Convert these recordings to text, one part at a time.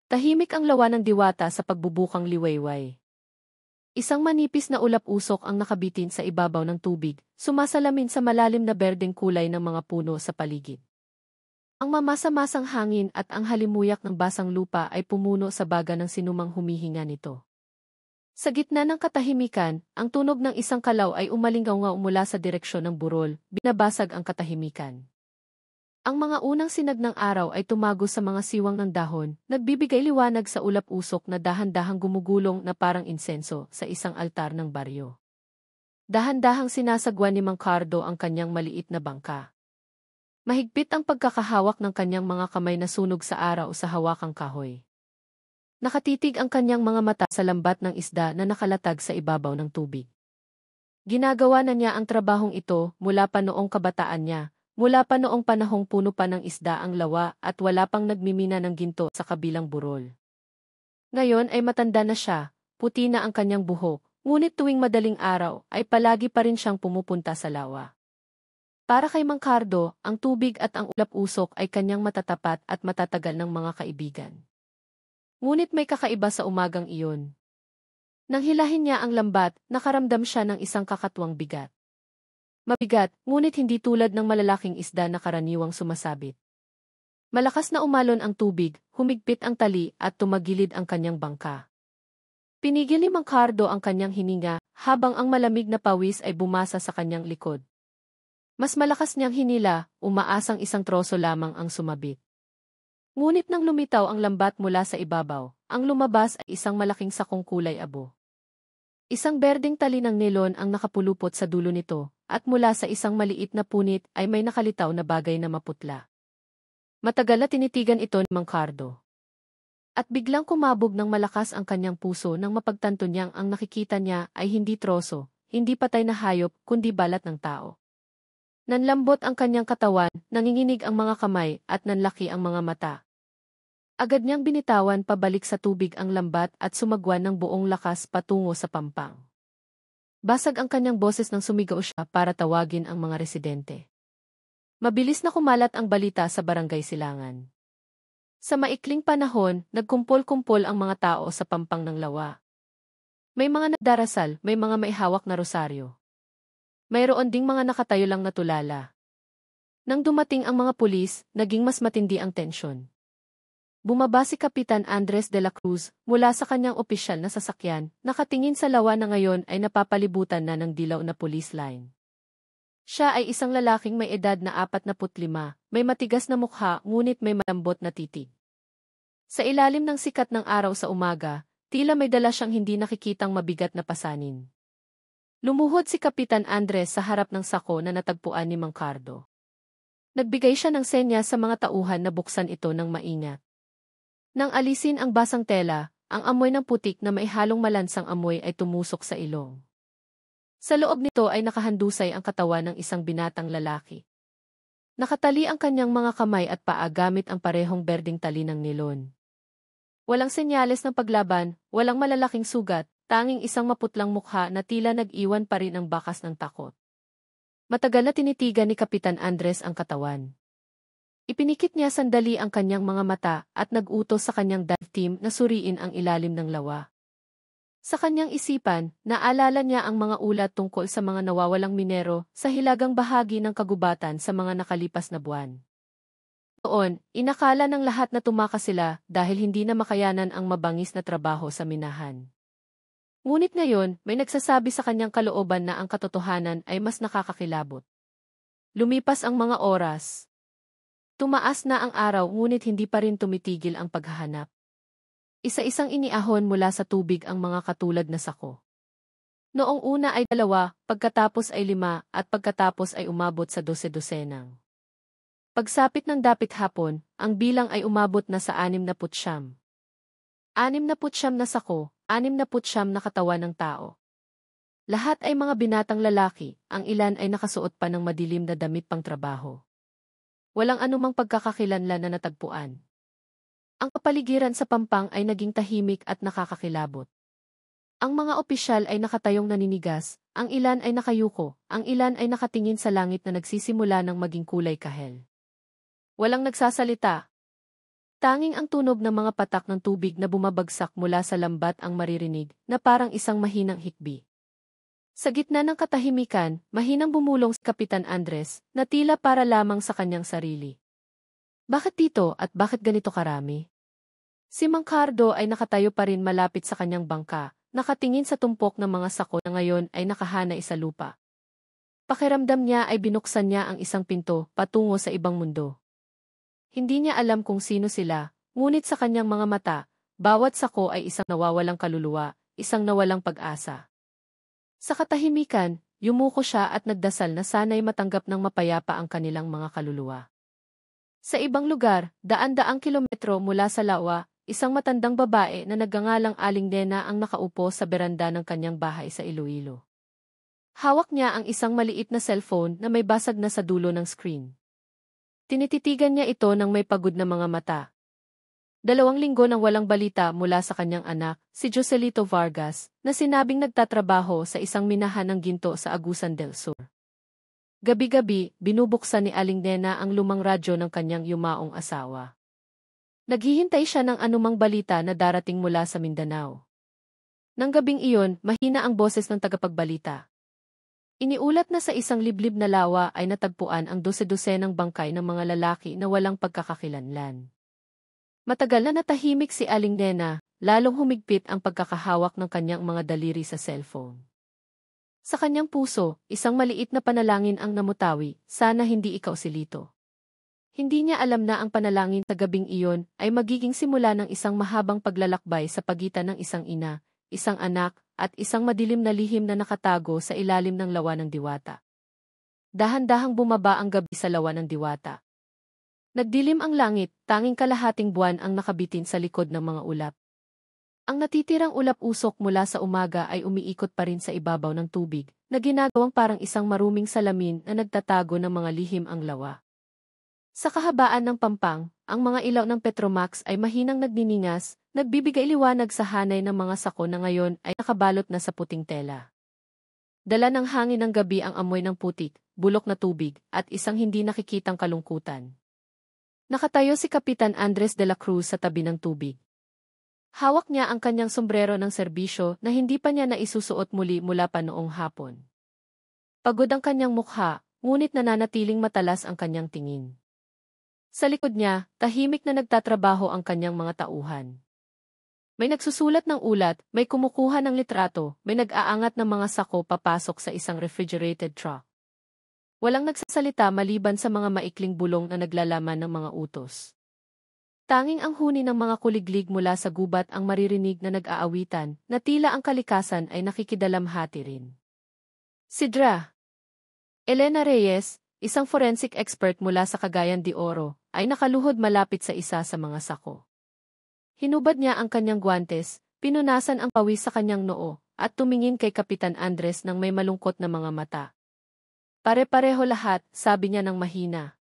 Tahimik ang lawa ng diwata sa pagbubukang liwayway. Isang manipis na ulap-usok ang nakabitin sa ibabaw ng tubig, sumasalamin sa malalim na berdeng kulay ng mga puno sa paligid. Ang mamasa-masang hangin at ang halimuyak ng basang lupa ay pumuno sa baga ng sinumang humihinga nito. Sa gitna ng katahimikan, ang tunog ng isang kalaw ay umalingaw mula sa direksyon ng burol, binabasag ang katahimikan. Ang mga unang sinag ng araw ay tumago sa mga siwang ng dahon, nagbibigay liwanag sa ulap-usok na dahan-dahang gumugulong na parang insenso sa isang altar ng baryo. Dahan-dahang sinasagwan ni Mang Cardo ang kanyang maliit na bangka. Mahigpit ang pagkakahawak ng kanyang mga kamay na sunog sa araw sa hawakang kahoy. Nakatitig ang kanyang mga mata sa lambat ng isda na nakalatag sa ibabaw ng tubig. Ginagawa na niya ang trabahong ito mula pa noong kabataan niya, mula pa noong panahong puno pa ng isda ang lawa at wala pang nagmimina ng ginto sa kabilang burol. Ngayon ay matanda na siya, puti na ang kanyang buhok, ngunit tuwing madaling araw ay palagi pa rin siyang pumupunta sa lawa. Para kay Mang Cardo, ang tubig at ang ulap-usok ay kanyang matatapat at matatagal ng mga kaibigan. Ngunit may kakaiba sa umagang iyon. Nang hilahin niya ang lambat, nakaramdam siya ng isang kakatwang bigat. Mabigat, ngunit hindi tulad ng malalaking isda na karaniwang sumasabit. Malakas na umalon ang tubig, humigpit ang tali at tumagilid ang kanyang bangka. Pinigil ni Mang Cardo ang kanyang hininga, habang ang malamig na pawis ay bumasa sa kanyang likod. Mas malakas niyang hinila, umaasang isang troso lamang ang sumabit. Ngunit nang lumitaw ang lambat mula sa ibabaw, ang lumabas ay isang malaking sakong kulay abo. Isang berdeng tali ng nilon ang nakapulupot sa dulo nito, at mula sa isang maliit na punit ay may nakalitaw na bagay na maputla. Matagal na tinitigan ito ni Mang Cardo. At biglang kumabog ng malakas ang kanyang puso nang mapagtanto niyang ang nakikita niya ay hindi troso, hindi patay na hayop, kundi balat ng tao. Nanlambot ang kanyang katawan, nanginginig ang mga kamay, at nanlaki ang mga mata. Agad niyang binitawan pabalik sa tubig ang lambat at sumagwan ng buong lakas patungo sa pampang. Basag ang kanyang boses nang sumigaw siya para tawagin ang mga residente. Mabilis na kumalat ang balita sa barangay Silangan. Sa maikling panahon, nagkumpol-kumpol ang mga tao sa pampang ng lawa. May mga nagdarasal, may mga maihawak na rosaryo. Mayroon ding mga nakatayo lang na tulala. Nang dumating ang mga pulis, naging mas matindi ang tensyon. Bumaba si Kapitan Andres de la Cruz mula sa kanyang opisyal na sasakyan, nakatingin sa lawa na ngayon ay napapalibutan na ng dilaw na police line. Siya ay isang lalaking may edad na 45, may matigas na mukha ngunit may malambot na titig. Sa ilalim ng sikat ng araw sa umaga, tila may dala siyang hindi nakikitang mabigat na pasanin. Lumuhod si Kapitan Andres sa harap ng sako na natagpuan ni Mang Cardo. Nagbigay siya ng senya sa mga tauhan na buksan ito ng maingat. Nang alisin ang basang tela, ang amoy ng putik na may halong malansang amoy ay tumusok sa ilong. Sa loob nito ay nakahandusay ang katawan ng isang binatang lalaki. Nakatali ang kanyang mga kamay at paa gamit ang parehong berdeng tali ng nilon. Walang senyales ng paglaban, walang malalaking sugat, tanging isang maputlang mukha na tila nag-iwan pa rin ang bakas ng takot. Matagal na tinitigan ni Kapitan Andres ang katawan. Ipinikit niya sandali ang kanyang mga mata at nag-utos sa kanyang dive team na suriin ang ilalim ng lawa. Sa kanyang isipan, naalala niya ang mga ulat tungkol sa mga nawawalang minero sa hilagang bahagi ng kagubatan sa mga nakalipas na buwan. Doon, inakala ng lahat na tumakas sila dahil hindi na makayanan ang mabangis na trabaho sa minahan. Ngunit ngayon, may nagsasabi sa kanyang kalooban na ang katotohanan ay mas nakakakilabot. Lumipas ang mga oras. Tumaas na ang araw ngunit hindi pa rin tumitigil ang paghahanap. Isa-isang iniahon mula sa tubig ang mga katulad na sako. Noong una ay 2, pagkatapos ay 5, at pagkatapos ay umabot sa 12-dosenang. Pagsapit ng dapit hapon, ang bilang ay umabot na sa 69. 69 na sako, 69 na katawan ng tao. Lahat ay mga binatang lalaki, ang ilan ay nakasuot pa ng madilim na damit pang trabaho. Walang anumang pagkakakilanlan na natagpuan. Ang kapaligiran sa pampang ay naging tahimik at nakakakilabot. Ang mga opisyal ay nakatayong naninigas, ang ilan ay nakayuko, ang ilan ay nakatingin sa langit na nagsisimula ng maging kulay kahel. Walang nagsasalita. Tanging ang tunog ng mga patak ng tubig na bumabagsak mula sa lambat ang maririnig na parang isang mahinang hikbi. Sa gitna ng katahimikan, mahinang bumulong si Kapitan Andres na tila para lamang sa kanyang sarili. Bakit dito at bakit ganito karami? Si Mang Cardo ay nakatayo pa rin malapit sa kanyang bangka, nakatingin sa tumpok ng mga sako na ngayon ay nakahanay sa lupa. Pakiramdam niya ay binuksan niya ang isang pinto patungo sa ibang mundo. Hindi niya alam kung sino sila, ngunit sa kanyang mga mata, bawat sako ay isang nawawalang kaluluwa, isang nawalang pag-asa. Sa katahimikan, yumuko siya at nagdasal na sana'y matanggap ng mapayapa ang kanilang mga kaluluwa. Sa ibang lugar, daan-daang kilometro mula sa lawa, isang matandang babae na nagngangalang Aling Nena ang nakaupo sa beranda ng kanyang bahay sa Iloilo. Hawak niya ang isang maliit na cellphone na may basag na sa dulo ng screen. Tinititigan niya ito ng may pagod na mga mata. 2 linggo nang walang balita mula sa kanyang anak, si Joselito Vargas, na sinabing nagtatrabaho sa isang minahan ng ginto sa Agusan del Sur. Gabi-gabi, binubuksan ni Aling Nena ang lumang radyo ng kanyang yumaong asawa. Naghihintay siya ng anumang balita na darating mula sa Mindanao. Nang gabing iyon, mahina ang boses ng tagapagbalita. Iniulat na sa isang liblib na lawa ay natagpuan ang 12-dosenang bangkay ng mga lalaki na walang pagkakakilanlan. Matagal na natahimik si Aling Nena, lalong humigpit ang pagkakahawak ng kanyang mga daliri sa cellphone. Sa kanyang puso, isang maliit na panalangin ang namutawi, sana hindi ikaw si Lito. Hindi niya alam na ang panalangin sa gabing iyon ay magiging simula ng isang mahabang paglalakbay sa pagitan ng isang ina, isang anak, at isang madilim na lihim na nakatago sa ilalim ng lawa ng diwata. Dahan-dahang bumaba ang gabi sa lawa ng diwata. Nagdilim ang langit, tanging kalahating buwan ang nakabitin sa likod ng mga ulap. Ang natitirang ulap-usok mula sa umaga ay umiikot pa rin sa ibabaw ng tubig, na ginagawang parang isang maruming salamin na nagtatago ng mga lihim ang lawa. Sa kahabaan ng pampang, ang mga ilaw ng Petromax ay mahinang nagniningas, nagbibigay liwanag sa hanay ng mga sako na ngayon ay nakabalot na sa puting tela. Dala ng hangin ng gabi ang amoy ng putik, bulok na tubig, at isang hindi nakikitang kalungkutan. Nakatayo si Kapitan Andres de la Cruz sa tabi ng tubig. Hawak niya ang kanyang sombrero ng serbisyo na hindi pa niya naisusuot muli mula pa noong hapon. Pagod ang kanyang mukha, ngunit nananatiling matalas ang kanyang tingin. Sa likod niya, tahimik na nagtatrabaho ang kanyang mga tauhan. May nagsusulat ng ulat, may kumukuha ng litrato, may nag-aangat ng mga sako papasok sa isang refrigerated truck. Walang nagsasalita maliban sa mga maikling bulong na naglalaman ng mga utos. Tanging ang huni ng mga kuliglig mula sa gubat ang maririnig na nag-aawitan, na tila ang kalikasan ay nakikidalamhati rin. Si Dra. Elena Reyes, isang forensic expert mula sa Cagayan de Oro, ay nakaluhod malapit sa isa sa mga sako. Hinubad niya ang kanyang guwantes, pinunasan ang pawis sa kanyang noo, at tumingin kay Kapitan Andres ng may malungkot na mga mata. Pare-pareho lahat, sabi niya ng mahina.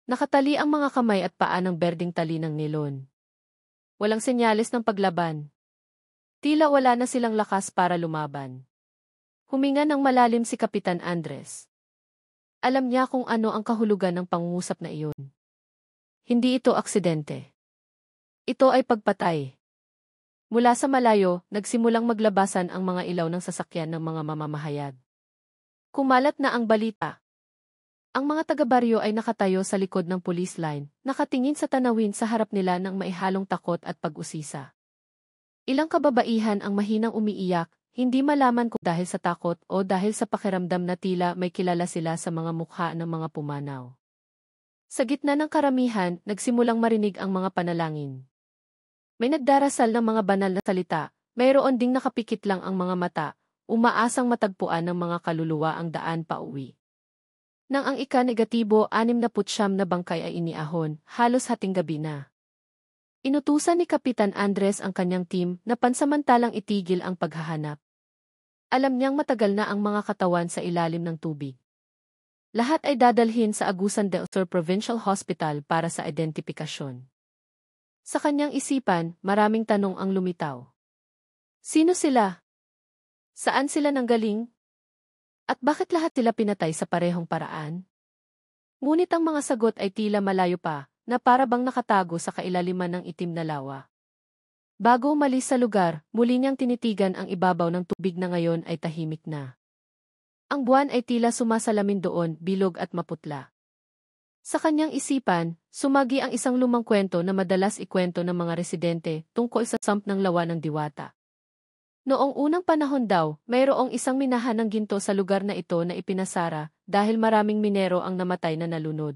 Nakatali ang mga kamay at paa ng berdeng tali ng nilon. Walang senyales ng paglaban. Tila wala na silang lakas para lumaban. Huminga ng malalim si Kapitan Andres. Alam niya kung ano ang kahulugan ng pangungusap na iyon. Hindi ito aksidente. Ito ay pagpatay. Mula sa malayo, nagsimulang maglabasan ang mga ilaw ng sasakyan ng mga mamamahayag. Kumalat na ang balita. Ang mga taga-baryo ay nakatayo sa likod ng police line, nakatingin sa tanawin sa harap nila ng maihalong takot at pag-usisa. Ilang kababaihan ang mahinang umiiyak, hindi malaman kung dahil sa takot o dahil sa pakiramdam na tila may kilala sila sa mga mukha ng mga pumanaw. Sa gitna ng karamihan, nagsimulang marinig ang mga panalangin. May nagdarasal ng mga banal na salita, mayroon ding nakapikit lang ang mga mata, umaasang matagpuan ng mga kaluluwa ang daan pa uwi. Nang ang ika-negatibo 69 na bangkay ay iniahon, halos hating gabi na. Inutusan ni Kapitan Andres ang kanyang team na pansamantalang itigil ang paghahanap. Alam niyang matagal na ang mga katawan sa ilalim ng tubig. Lahat ay dadalhin sa Agusan del Sur Provincial Hospital para sa identifikasyon. Sa kanyang isipan, maraming tanong ang lumitaw. Sino sila? Saan sila nanggaling? At bakit lahat sila pinatay sa parehong paraan? Ngunit ang mga sagot ay tila malayo pa, na para bang nakatago sa kailaliman ng itim na lawa. Bago umalis sa lugar, muli niyang tinitigan ang ibabaw ng tubig na ngayon ay tahimik na. Ang buwan ay tila sumasalamin doon, bilog at maputla. Sa kanyang isipan, sumagi ang isang lumang kwento na madalas ikwento ng mga residente tungkol sa sump ng lawa ng Diwata. Noong unang panahon daw, mayroong isang minahan ng ginto sa lugar na ito na ipinasara dahil maraming minero ang namatay na nalunod.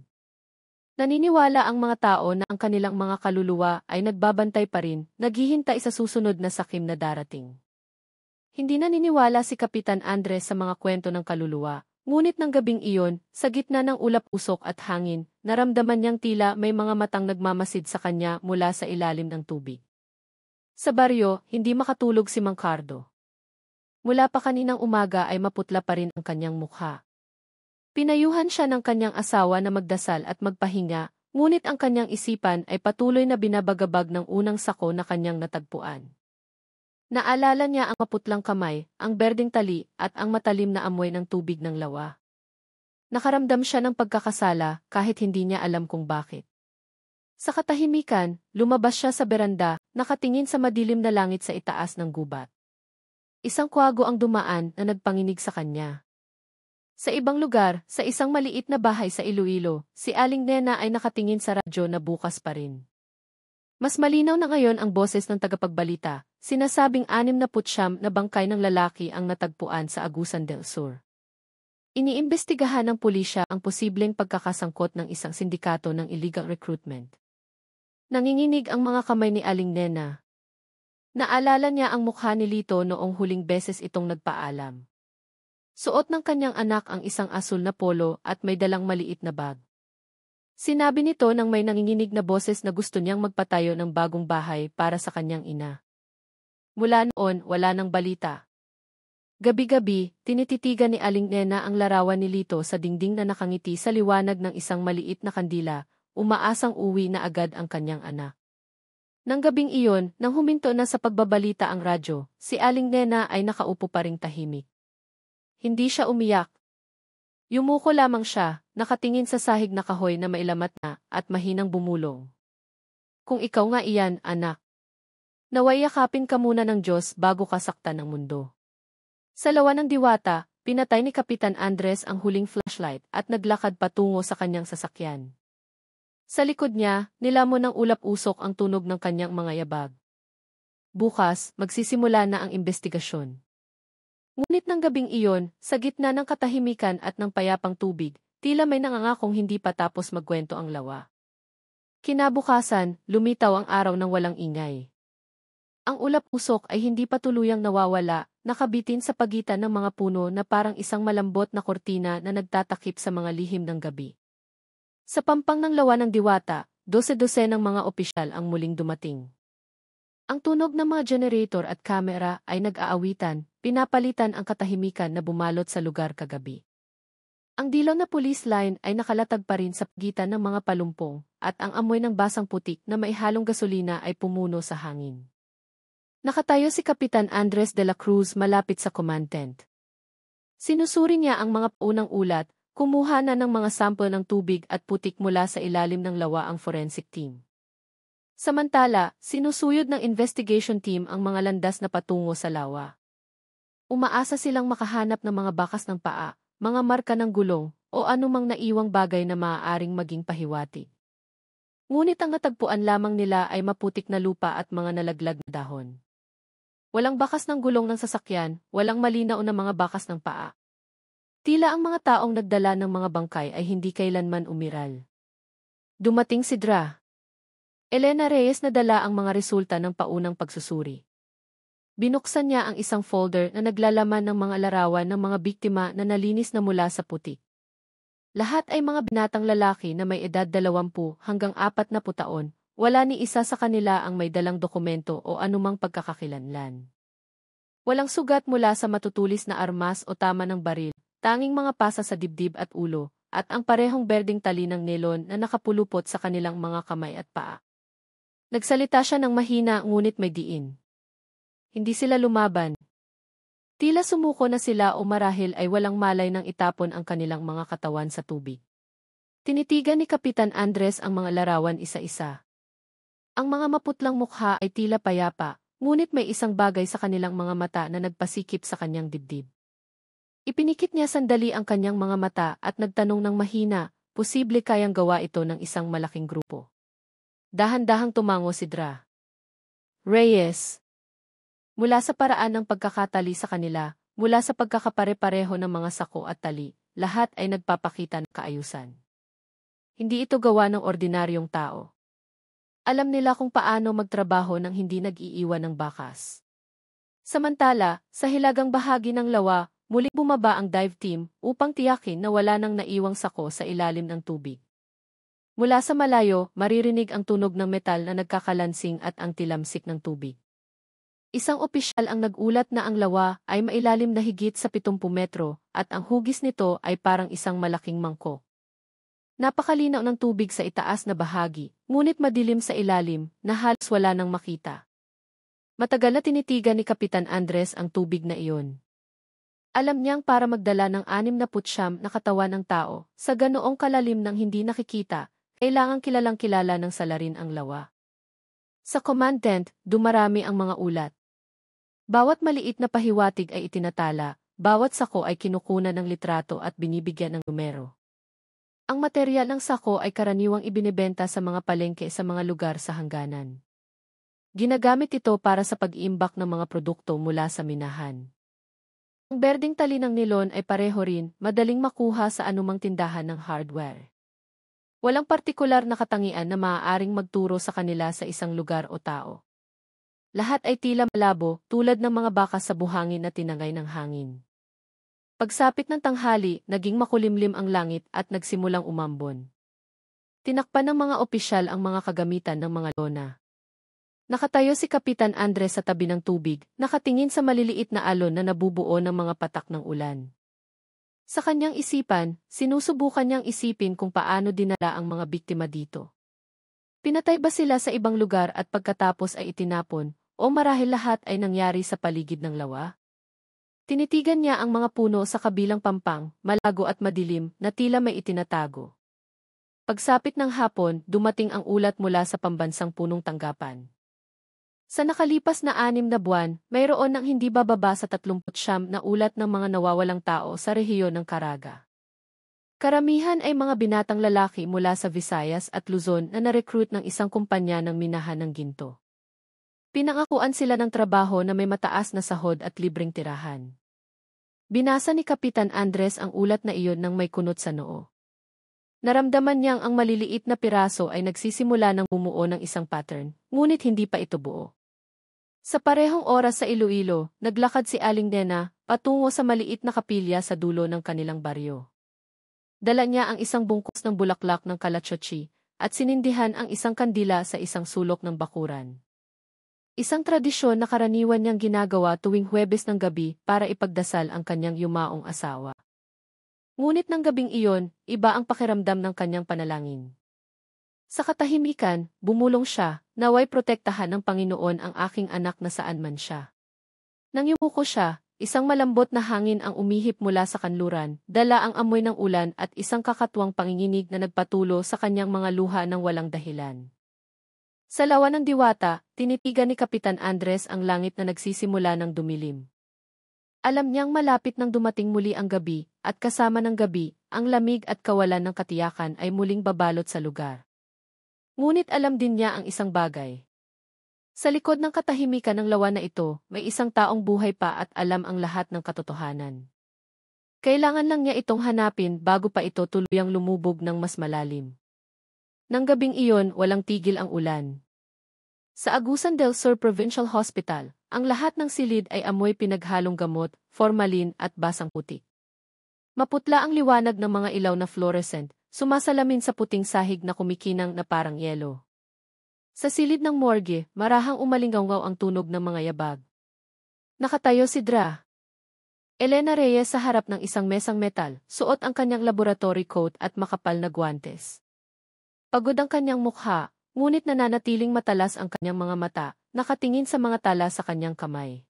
Naniniwala ang mga tao na ang kanilang mga kaluluwa ay nagbabantay pa rin, naghihintay sa susunod na sakim na darating. Hindi naniniwala si Kapitan Andres sa mga kwento ng kaluluwa, ngunit ng gabing iyon, sa gitna ng ulap-usok at hangin, naramdaman niyang tila may mga matang nagmamasid sa kanya mula sa ilalim ng tubig. Sa baryo, hindi makatulog si Mang Cardo. Mula pa kaninang umaga ay maputla pa rin ang kanyang mukha. Pinayuhan siya ng kanyang asawa na magdasal at magpahinga, ngunit ang kanyang isipan ay patuloy na binabagabag ng unang sako na kanyang natagpuan. Naalala niya ang maputlang kamay, ang berdeng tali, at ang matalim na amoy ng tubig ng lawa. Nakaramdam siya ng pagkakasala kahit hindi niya alam kung bakit. Sa katahimikan, lumabas siya sa beranda, nakatingin sa madilim na langit sa itaas ng gubat. Isang kwago ang dumaan na nagpanginig sa kanya. Sa ibang lugar, sa isang maliit na bahay sa Iloilo, si Aling Nena ay nakatingin sa radyo na bukas pa rin. Mas malinaw na ngayon ang boses ng tagapagbalita, sinasabing 69 na bangkay ng lalaki ang natagpuan sa Agusan del Sur. Iniimbestigahan ng pulisya ang posibleng pagkakasangkot ng isang sindikato ng illegal recruitment. Nanginginig ang mga kamay ni Aling Nena. Naalala niya ang mukha ni Lito noong huling beses itong nagpaalam. Suot ng kanyang anak ang isang asul na polo at may dalang maliit na bag. Sinabi nito nang may nanginginig na boses na gusto niyang magpatayo ng bagong bahay para sa kanyang ina. Mula noon, wala nang balita. Gabi-gabi, tinititigan ni Aling Nena ang larawan ni Lito sa dingding na nakangiti sa liwanag ng isang maliit na kandila, umaasang uwi na agad ang kanyang anak. Nang gabing iyon, nang huminto na sa pagbabalita ang radyo, si Aling Nena ay nakaupo pa ring tahimik. Hindi siya umiyak. Yumuko lamang siya, nakatingin sa sahig na kahoy na mailamat na at mahinang bumulong. Kung ikaw nga iyan, anak. Naway yakapin ka muna ng Diyos bago ka saktan ng mundo. Sa lawa ng Diwata, pinatay ni Kapitan Andres ang huling flashlight at naglakad patungo sa kanyang sasakyan. Sa likod niya, nilamon ng ulap-usok ang tunog ng kanyang mga yabag. Bukas, magsisimula na ang investigasyon. Ngunit ng gabing iyon, sa gitna ng katahimikan at ng payapang tubig, tila may nangangakong hindi pa tapos magkwento ang lawa. Kinabukasan, lumitaw ang araw ng walang ingay. Ang ulap-usok ay hindi pa tuluyang nawawala, nakabitin sa pagitan ng mga puno na parang isang malambot na kortina na nagtatakip sa mga lihim ng gabi. Sa pampang ng lawa ng Diwata, 12 ng mga opisyal ang muling dumating. Ang tunog ng mga generator at kamera ay nag-aawitan, pinapalitan ang katahimikan na bumalot sa lugar kagabi. Ang dilaw na police line ay nakalatag pa rin sa pagitan ng mga palumpong, at ang amoy ng basang putik na maihalong gasolina ay pumuno sa hangin. Nakatayo si Kapitan Andres de la Cruz malapit sa command tent. Sinusuri niya ang mga unang ulat, kumuha na ng mga sample ng tubig at putik mula sa ilalim ng lawa ang forensic team. Samantala, sinusuyod ng investigation team ang mga landas na patungo sa lawa. Umaasa silang makahanap ng mga bakas ng paa, mga marka ng gulong, o anumang naiwang bagay na maaaring maging pahiwatig. Ngunit ang natagpuan lamang nila ay maputik na lupa at mga nalaglag na dahon. Walang bakas ng gulong ng sasakyan, walang malinaw na mga bakas ng paa. Tila ang mga taong nagdala ng mga bangkay ay hindi kailanman umiral. Dumating si Dra. Elena Reyes na dala ang mga resulta ng paunang pagsusuri. Binuksan niya ang isang folder na naglalaman ng mga larawan ng mga biktima na nalinis na mula sa putik. Lahat ay mga binatang lalaki na may edad 20 hanggang 40 taon, wala ni isa sa kanila ang may dalang dokumento o anumang pagkakakilanlan. Walang sugat mula sa matutulis na armas o tama ng baril, tanging mga pasa sa dibdib at ulo, at ang parehong berdeng tali ng nelon na nakapulupot sa kanilang mga kamay at paa. Nagsalita siya ng mahina ngunit may diin. Hindi sila lumaban. Tila sumuko na sila o marahil ay walang malay nang itapon ang kanilang mga katawan sa tubig. Tinitigan ni Kapitan Andres ang mga larawan isa-isa. Ang mga maputlang mukha ay tila payapa, ngunit may isang bagay sa kanilang mga mata na nagpasikip sa kanyang dibdib. Ipinikit niya sandali ang kanyang mga mata at nagtanong ng mahina, posible kayang gawa ito ng isang malaking grupo. Dahan-dahang tumango si Dra. Reyes. Mula sa paraan ng pagkakatali sa kanila, mula sa pagkakapare-pareho ng mga sako at tali, lahat ay nagpapakita ng kaayusan. Hindi ito gawa ng ordinaryong tao. Alam nila kung paano magtrabaho nang hindi nag-iiwan ng bakas. Samantala, sa hilagang bahagi ng lawa, muling bumaba ang dive team upang tiyakin na wala nang naiwang sako sa ilalim ng tubig. Mula sa malayo, maririnig ang tunog ng metal na nagkakalansing at ang tilamsik ng tubig. Isang opisyal ang nagulat na ang lawa ay mailalim na higit sa 70 metro at ang hugis nito ay parang isang malaking mangkok. Napakalinaw ng tubig sa itaas na bahagi, ngunit madilim sa ilalim na halos wala nang makita. Matagal na tinitigan ni Kapitan Andres ang tubig na iyon. Alam niyang para magdala ng 69 na katawan ng tao, sa ganoong kalalim ng hindi nakikita, kailangang kilalang-kilala ng salarin ang lawa. Sa command tent, dumarami ang mga ulat. Bawat maliit na pahiwatig ay itinatala, bawat sako ay kinukunan ng litrato at binibigyan ng numero. Ang material ng sako ay karaniwang ibinebenta sa mga palengke sa mga lugar sa hangganan. Ginagamit ito para sa pag-iimbak ng mga produkto mula sa minahan. Ang berdeng tali ng nilon ay pareho rin, madaling makuha sa anumang tindahan ng hardware. Walang partikular na katangian na maaaring magturo sa kanila sa isang lugar o tao. Lahat ay tila malabo, tulad ng mga bakas sa buhangin na tinangay ng hangin. Pagsapit ng tanghali, naging makulimlim ang langit at nagsimulang umambon. Tinakpan ng mga opisyal ang mga kagamitan ng mga lona. Nakatayo si Kapitan Andres sa tabi ng tubig, nakatingin sa maliliit na alon na nabubuo ng mga patak ng ulan. Sa kanyang isipan, sinusubukan niyang isipin kung paano dinala ang mga biktima dito. Pinatay ba sila sa ibang lugar at pagkatapos ay itinapon, o marahil lahat ay nangyari sa paligid ng lawa? Tinitigan niya ang mga puno sa kabilang pampang, malago at madilim, na tila may itinatago. Pagsapit ng hapon, dumating ang ulat mula sa pambansang punong tanggapan. Sa nakalipas na 6 na buwan, mayroon ng hindi bababa sa 39 na ulat ng mga nawawalang tao sa rehiyon ng Caraga. Karamihan ay mga binatang lalaki mula sa Visayas at Luzon na na-recruit ng isang kumpanya ng minahan ng ginto. Pinangakuan sila ng trabaho na may mataas na sahod at libreng tirahan. Binasa ni Kapitan Andres ang ulat na iyon nang may kunot sa noo. Naramdaman niyang ang maliliit na piraso ay nagsisimula ng bumuo ng isang pattern, ngunit hindi pa ito buo. Sa parehong oras sa Iloilo, naglakad si Aling Nena patungo sa maliit na kapilya sa dulo ng kanilang baryo. Dala niya ang isang bungkus ng bulaklak ng kalatsotsi at sinindihan ang isang kandila sa isang sulok ng bakuran. Isang tradisyon na karaniwan niyang ginagawa tuwing Huwebes ng gabi para ipagdasal ang kanyang yumaong asawa. Ngunit ng gabing iyon, iba ang pakiramdam ng kanyang panalangin. Sa katahimikan, bumulong siya, naway protektahan ng Panginoon ang aking anak na saan man siya. Nang yumuko siya, isang malambot na hangin ang umihip mula sa kanluran, dala ang amoy ng ulan at isang kakatuwang panginginig na nagpatulo sa kanyang mga luha ng walang dahilan. Sa lawa ng diwata, tinitigan ni Kapitan Andres ang langit na nagsisimula ng dumilim. Alam niyang malapit nang dumating muli ang gabi, at kasama ng gabi, ang lamig at kawalan ng katiyakan ay muling babalot sa lugar. Ngunit alam din niya ang isang bagay. Sa likod ng katahimikan ng lawa na ito, may isang taong buhay pa at alam ang lahat ng katotohanan. Kailangan lang niya itong hanapin bago pa ito tuluyang lumubog ng mas malalim. Nang gabing iyon, walang tigil ang ulan. Sa Agusan del Sur Provincial Hospital, ang lahat ng silid ay amoy pinaghalong gamot, formalin at basang putik. Maputla ang liwanag ng mga ilaw na fluorescent, sumasalamin sa puting sahig na kumikinang na parang yelo. Sa silid ng morgue, marahang umalingaw ang tunog ng mga yabag. Nakatayo si Dra. Elena Reyes sa harap ng isang mesang metal, suot ang kanyang laboratory coat at makapal na guwantes. Pagod ang kanyang mukha, ngunit nananatiling matalas ang kanyang mga mata, nakatingin sa mga tala sa kanyang kamay.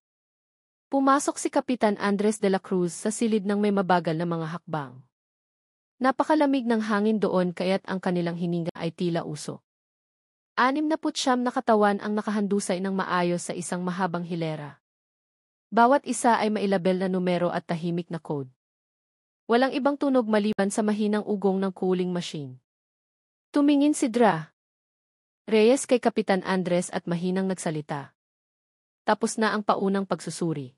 Pumasok si Kapitan Andres de la Cruz sa silid ng may mabagal na mga hakbang. Napakalamig ng hangin doon kaya't ang kanilang hininga ay tila uso. 69 na katawan ang nakahandusay ng maayos sa isang mahabang hilera. Bawat isa ay mailabel na numero at tahimik na code. Walang ibang tunog maliban sa mahinang ugong ng cooling machine. Tumingin si Reyes kay Kapitan Andres at mahinang nagsalita. Tapos na ang paunang pagsusuri.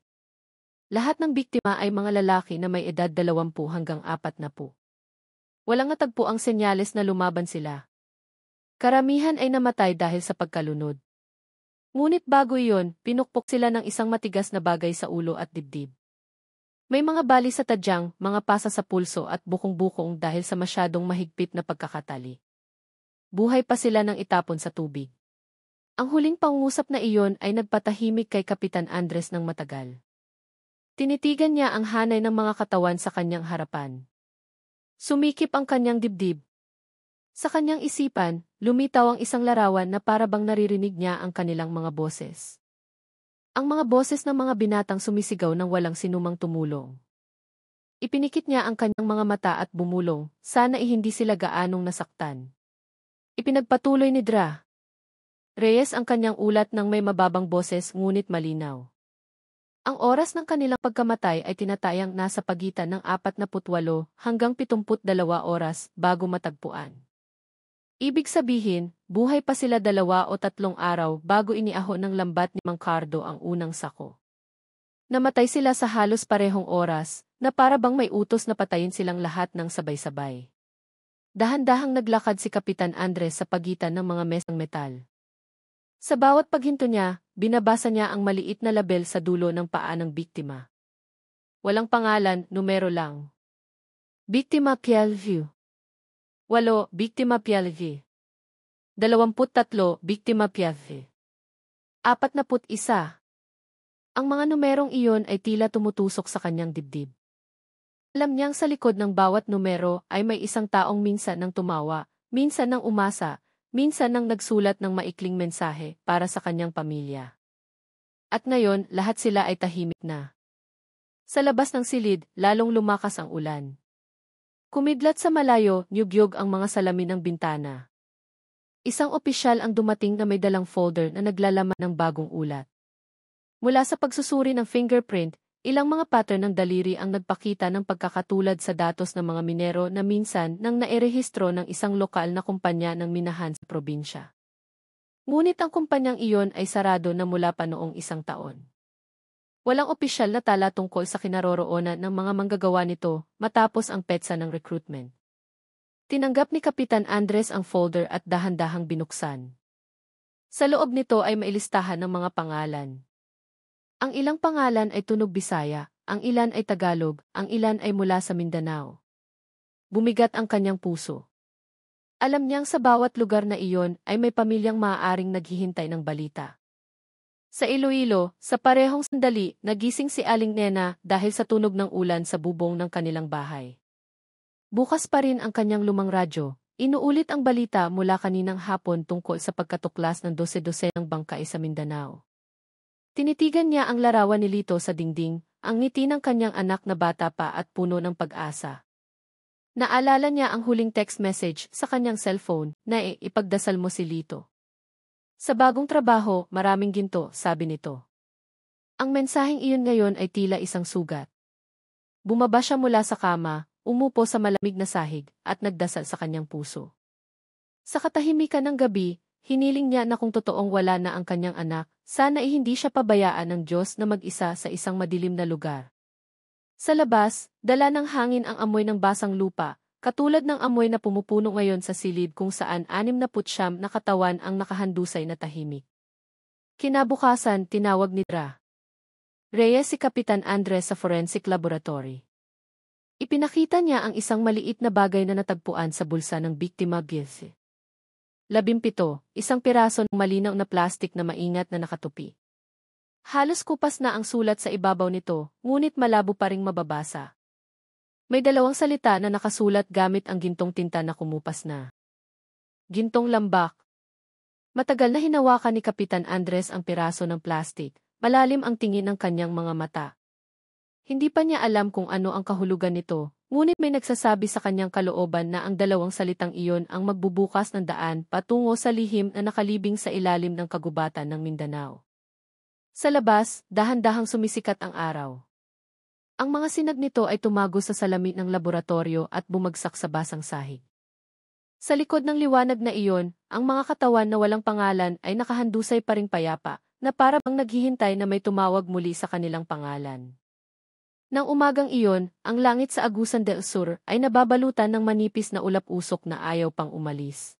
Lahat ng biktima ay mga lalaki na may edad 20 hanggang 40. Walang natagpo ang senyales na lumaban sila. Karamihan ay namatay dahil sa pagkalunod. Ngunit bago iyon, pinukpok sila ng isang matigas na bagay sa ulo at dibdib. May mga bali sa tadyang, mga pasa sa pulso at bukong-bukong dahil sa masyadong mahigpit na pagkakatali. Buhay pa sila nang itapon sa tubig. Ang huling pangungusap na iyon ay nagpatahimik kay Kapitan Andres ng matagal. Tinitigan niya ang hanay ng mga katawan sa kanyang harapan. Sumikip ang kanyang dibdib. Sa kanyang isipan, lumitaw ang isang larawan na para bang naririnig niya ang kanilang mga boses. Ang mga boses ng mga binatang sumisigaw nang walang sinumang tumulong. Ipinikit niya ang kanyang mga mata at bumulong, sana hindi sila gaanong nasaktan. Ipinagpatuloy ni Reyes ang kanyang ulat ng may mababang boses ngunit malinaw. Ang oras ng kanilang pagkamatay ay tinatayang nasa pagitan ng 48 hanggang 72 oras bago matagpuan. Ibig sabihin, buhay pa sila 2 o 3 araw bago iniahon ng lambat ni Mang Cardo ang unang sako. Namatay sila sa halos parehong oras, na para bang may utos na patayin silang lahat ng sabay-sabay. Dahan-dahang naglakad si Kapitan Andres sa pagitan ng mga mesang metal. Sa bawat paghinto niya, binabasa niya ang maliit na label sa dulo ng paa ng biktima. Walang pangalan, numero lang. Biktima Pialview. 8, Biktima Pialview. 23, Biktima Pialview. 41. Ang mga numerong iyon ay tila tumutusok sa kanyang dibdib. Alam niyang sa likod ng bawat numero ay may isang taong minsan nang tumawa, minsan nang umasa, minsan nang nagsulat ng maikling mensahe para sa kanyang pamilya. At ngayon, lahat sila ay tahimik na. Sa labas ng silid, lalong lumakas ang ulan. Kumidlat sa malayo, nyugyog ang mga salamin ng bintana. Isang opisyal ang dumating na may dalang folder na naglalaman ng bagong ulat. Mula sa pagsusuri ng fingerprint, ilang mga pattern ng daliri ang nagpakita ng pagkakatulad sa datos ng mga minero na minsan nang nairehistro ng isang lokal na kumpanya ng minahan sa probinsya. Ngunit ang kumpanyang iyon ay sarado na mula pa noong 1 taon. Walang opisyal na tala tungkol sa kinaroroonan ng mga manggagawa nito matapos ang petsa ng recruitment. Tinanggap ni Kapitan Andres ang folder at dahan-dahang binuksan. Sa loob nito ay mailistahan ng mga pangalan. Ang ilang pangalan ay tunog Bisaya, ang ilan ay Tagalog, ang ilan ay mula sa Mindanao. Bumigat ang kanyang puso. Alam niyang sa bawat lugar na iyon ay may pamilyang maaaring naghihintay ng balita. Sa Iloilo, sa parehong sandali, nagising si Aling Nena dahil sa tunog ng ulan sa bubong ng kanilang bahay. Bukas pa rin ang kanyang lumang radyo, inuulit ang balita mula kaninang hapon tungkol sa pagkatuklas ng 12 ng bangkay sa Mindanao. Tinitigan niya ang larawan ni Lito sa dingding, ang ngiti ng kanyang anak na bata pa at puno ng pag-asa. Naalala niya ang huling text message sa kanyang cellphone na ipagdasal mo si Lito. Sa bagong trabaho, maraming ginto, sabi nito. Ang mensaheng iyon ngayon ay tila isang sugat. Bumaba siya mula sa kama, umupo sa malamig na sahig, at nagdasal sa kanyang puso. Sa katahimikan ng gabi, hiniling niya na kung totoong wala na ang kanyang anak, sana hindi siya pabayaan ng Diyos na mag-isa sa isang madilim na lugar. Sa labas, dala ng hangin ang amoy ng basang lupa, katulad ng amoy na pumupuno ngayon sa silid kung saan 69 na katawan ang nakahandusay na tahimik. Kinabukasan, tinawag ni Reyes si Kapitan Andres sa forensic laboratory. Ipinakita niya ang isang maliit na bagay na natagpuan sa bulsa ng biktima Bielse. 17, isang piraso ng malinaw na plastik na maingat na nakatupi. Halos kupas na ang sulat sa ibabaw nito, ngunit malabo pa ring mababasa. May 2 salita na nakasulat gamit ang gintong tinta na kumupas na. Gintong lambak. Matagal na hinawakan ni Kapitan Andres ang piraso ng plastik, malalim ang tingin ng kanyang mga mata. Hindi pa niya alam kung ano ang kahulugan nito, Ngunit may nagsasabi sa kanyang kalooban na ang dalawang salitang iyon ang magbubukas ng daan patungo sa lihim na nakalibing sa ilalim ng kagubatan ng Mindanao. Sa labas, dahan-dahang sumisikat ang araw. Ang mga sinag nito ay tumago sa salamin ng laboratorio at bumagsak sa basang sahig. Sa likod ng liwanag na iyon, ang mga katawan na walang pangalan ay nakahandusay pa ring payapa, na para bang naghihintay na may tumawag muli sa kanilang pangalan. Nang umagang iyon, ang langit sa Agusan del Sur ay nababalutan ng manipis na ulap-usok na ayaw pang umalis.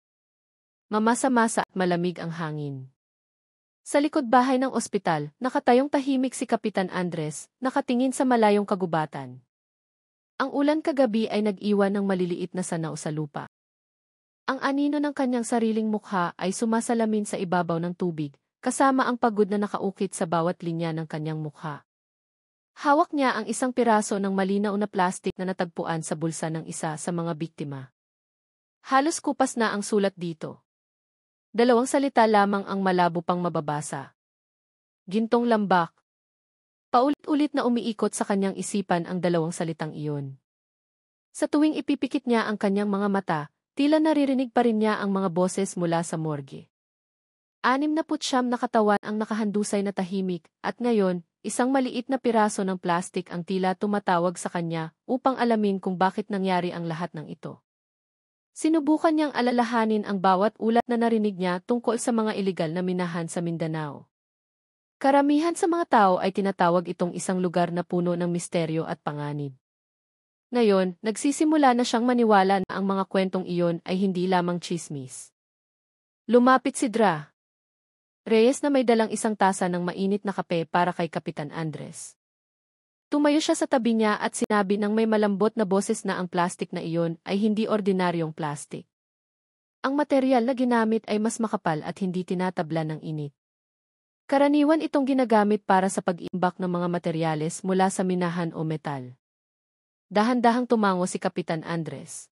Mamasa-masa at malamig ang hangin. Sa likod bahay ng ospital, nakatayong tahimik si Kapitan Andres, nakatingin sa malayong kagubatan. Ang ulan kagabi ay nag-iwan ng maliliit na sanaw sa lupa. Ang anino ng kanyang sariling mukha ay sumasalamin sa ibabaw ng tubig, kasama ang pagod na nakaukit sa bawat linya ng kanyang mukha. Hawak niya ang isang piraso ng malinaw na plastik na natagpuan sa bulsa ng isa sa mga biktima. Halos kupas na ang sulat dito. 2 salita lamang ang malabo pang mababasa. Gintong lambak. Paulit-ulit na umiikot sa kanyang isipan ang 2 salitang iyon. Sa tuwing ipipikit niya ang kanyang mga mata, tila naririnig pa rin niya ang mga boses mula sa morgue. 69 na katawan ang nakahandusay na tahimik, at ngayon, isang maliit na piraso ng plastik ang tila tumatawag sa kanya upang alamin kung bakit nangyari ang lahat ng ito. Sinubukan niyang alalahanin ang bawat ulat na narinig niya tungkol sa mga ilegal na minahan sa Mindanao. Karamihan sa mga tao ay tinatawag itong isang lugar na puno ng misteryo at panganib. Ngayon, nagsisimula na siyang maniwala na ang mga kwentong iyon ay hindi lamang tsismis. Lumapit si Dra. Reyes na may dalang isang tasa ng mainit na kape para kay Kapitan Andres. Tumayo siya sa tabi niya at sinabi ng may malambot na boses na ang plastik na iyon ay hindi ordinaryong plastik. Ang material na ginamit ay mas makapal at hindi tinatabla ng init. Karaniwan itong ginagamit para sa pag-imbak ng mga materyales mula sa minahan o metal. Dahan-dahang tumango si Kapitan Andres.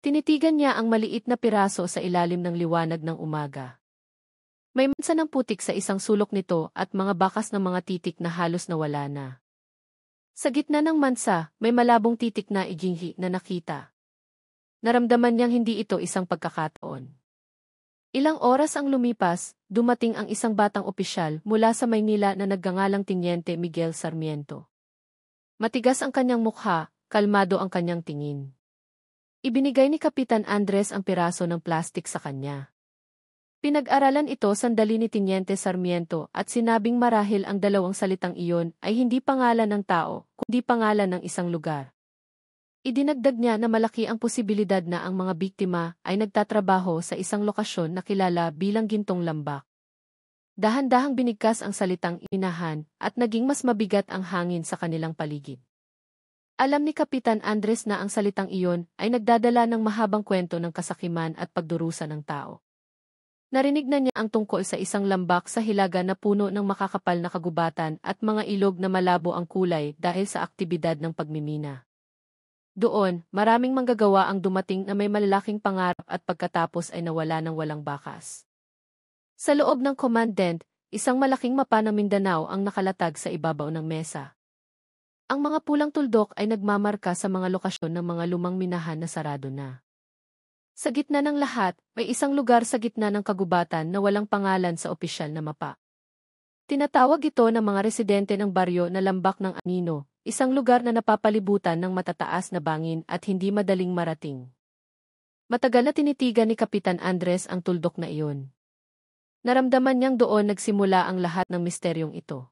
Tinitigan niya ang maliit na piraso sa ilalim ng liwanag ng umaga. May mansa ng putik sa isang sulok nito at mga bakas ng mga titik na halos nawala na. Sa gitna ng mansa, may malabong titik na iginghi na nakita. Naramdaman niyang hindi ito isang pagkakataon. Ilang oras ang lumipas, dumating ang isang batang opisyal mula sa Maynila na nagngangalang Teniente Miguel Sarmiento. Matigas ang kanyang mukha, kalmado ang kanyang tingin. Ibinigay ni Kapitan Andres ang piraso ng plastik sa kanya. Pinag-aralan ito sandali ni Teniente Sarmiento at sinabing marahil ang 2 salitang iyon ay hindi pangalan ng tao, kundi pangalan ng isang lugar. Idinagdag niya na malaki ang posibilidad na ang mga biktima ay nagtatrabaho sa isang lokasyon na kilala bilang Gintong Lambak. Dahan-dahang binigkas ang salitang inahan at naging mas mabigat ang hangin sa kanilang paligid. Alam ni Kapitan Andres na ang salitang iyon ay nagdadala ng mahabang kwento ng kasakiman at pagdurusa ng tao. Narinig na niya ang tungkol sa isang lambak sa hilaga na puno ng makakapal na kagubatan at mga ilog na malabo ang kulay dahil sa aktibidad ng pagmimina. Doon, maraming manggagawa ang dumating na may malalaking pangarap at pagkatapos ay nawala ng walang bakas. Sa loob ng commandant, isang malaking mapa ng Mindanao ang nakalatag sa ibabaw ng mesa. Ang mga pulang tuldok ay nagmamarka sa mga lokasyon ng mga lumang minahan na sarado na. Sa gitna ng lahat, may isang lugar sa gitna ng kagubatan na walang pangalan sa opisyal na mapa. Tinatawag ito ng mga residente ng baryo na Lambak ng Anino, isang lugar na napapalibutan ng matataas na bangin at hindi madaling marating. Matagal na tinitigan ni Kapitan Andres ang tuldok na iyon. Naramdaman niyang doon nagsimula ang lahat ng misteryong ito.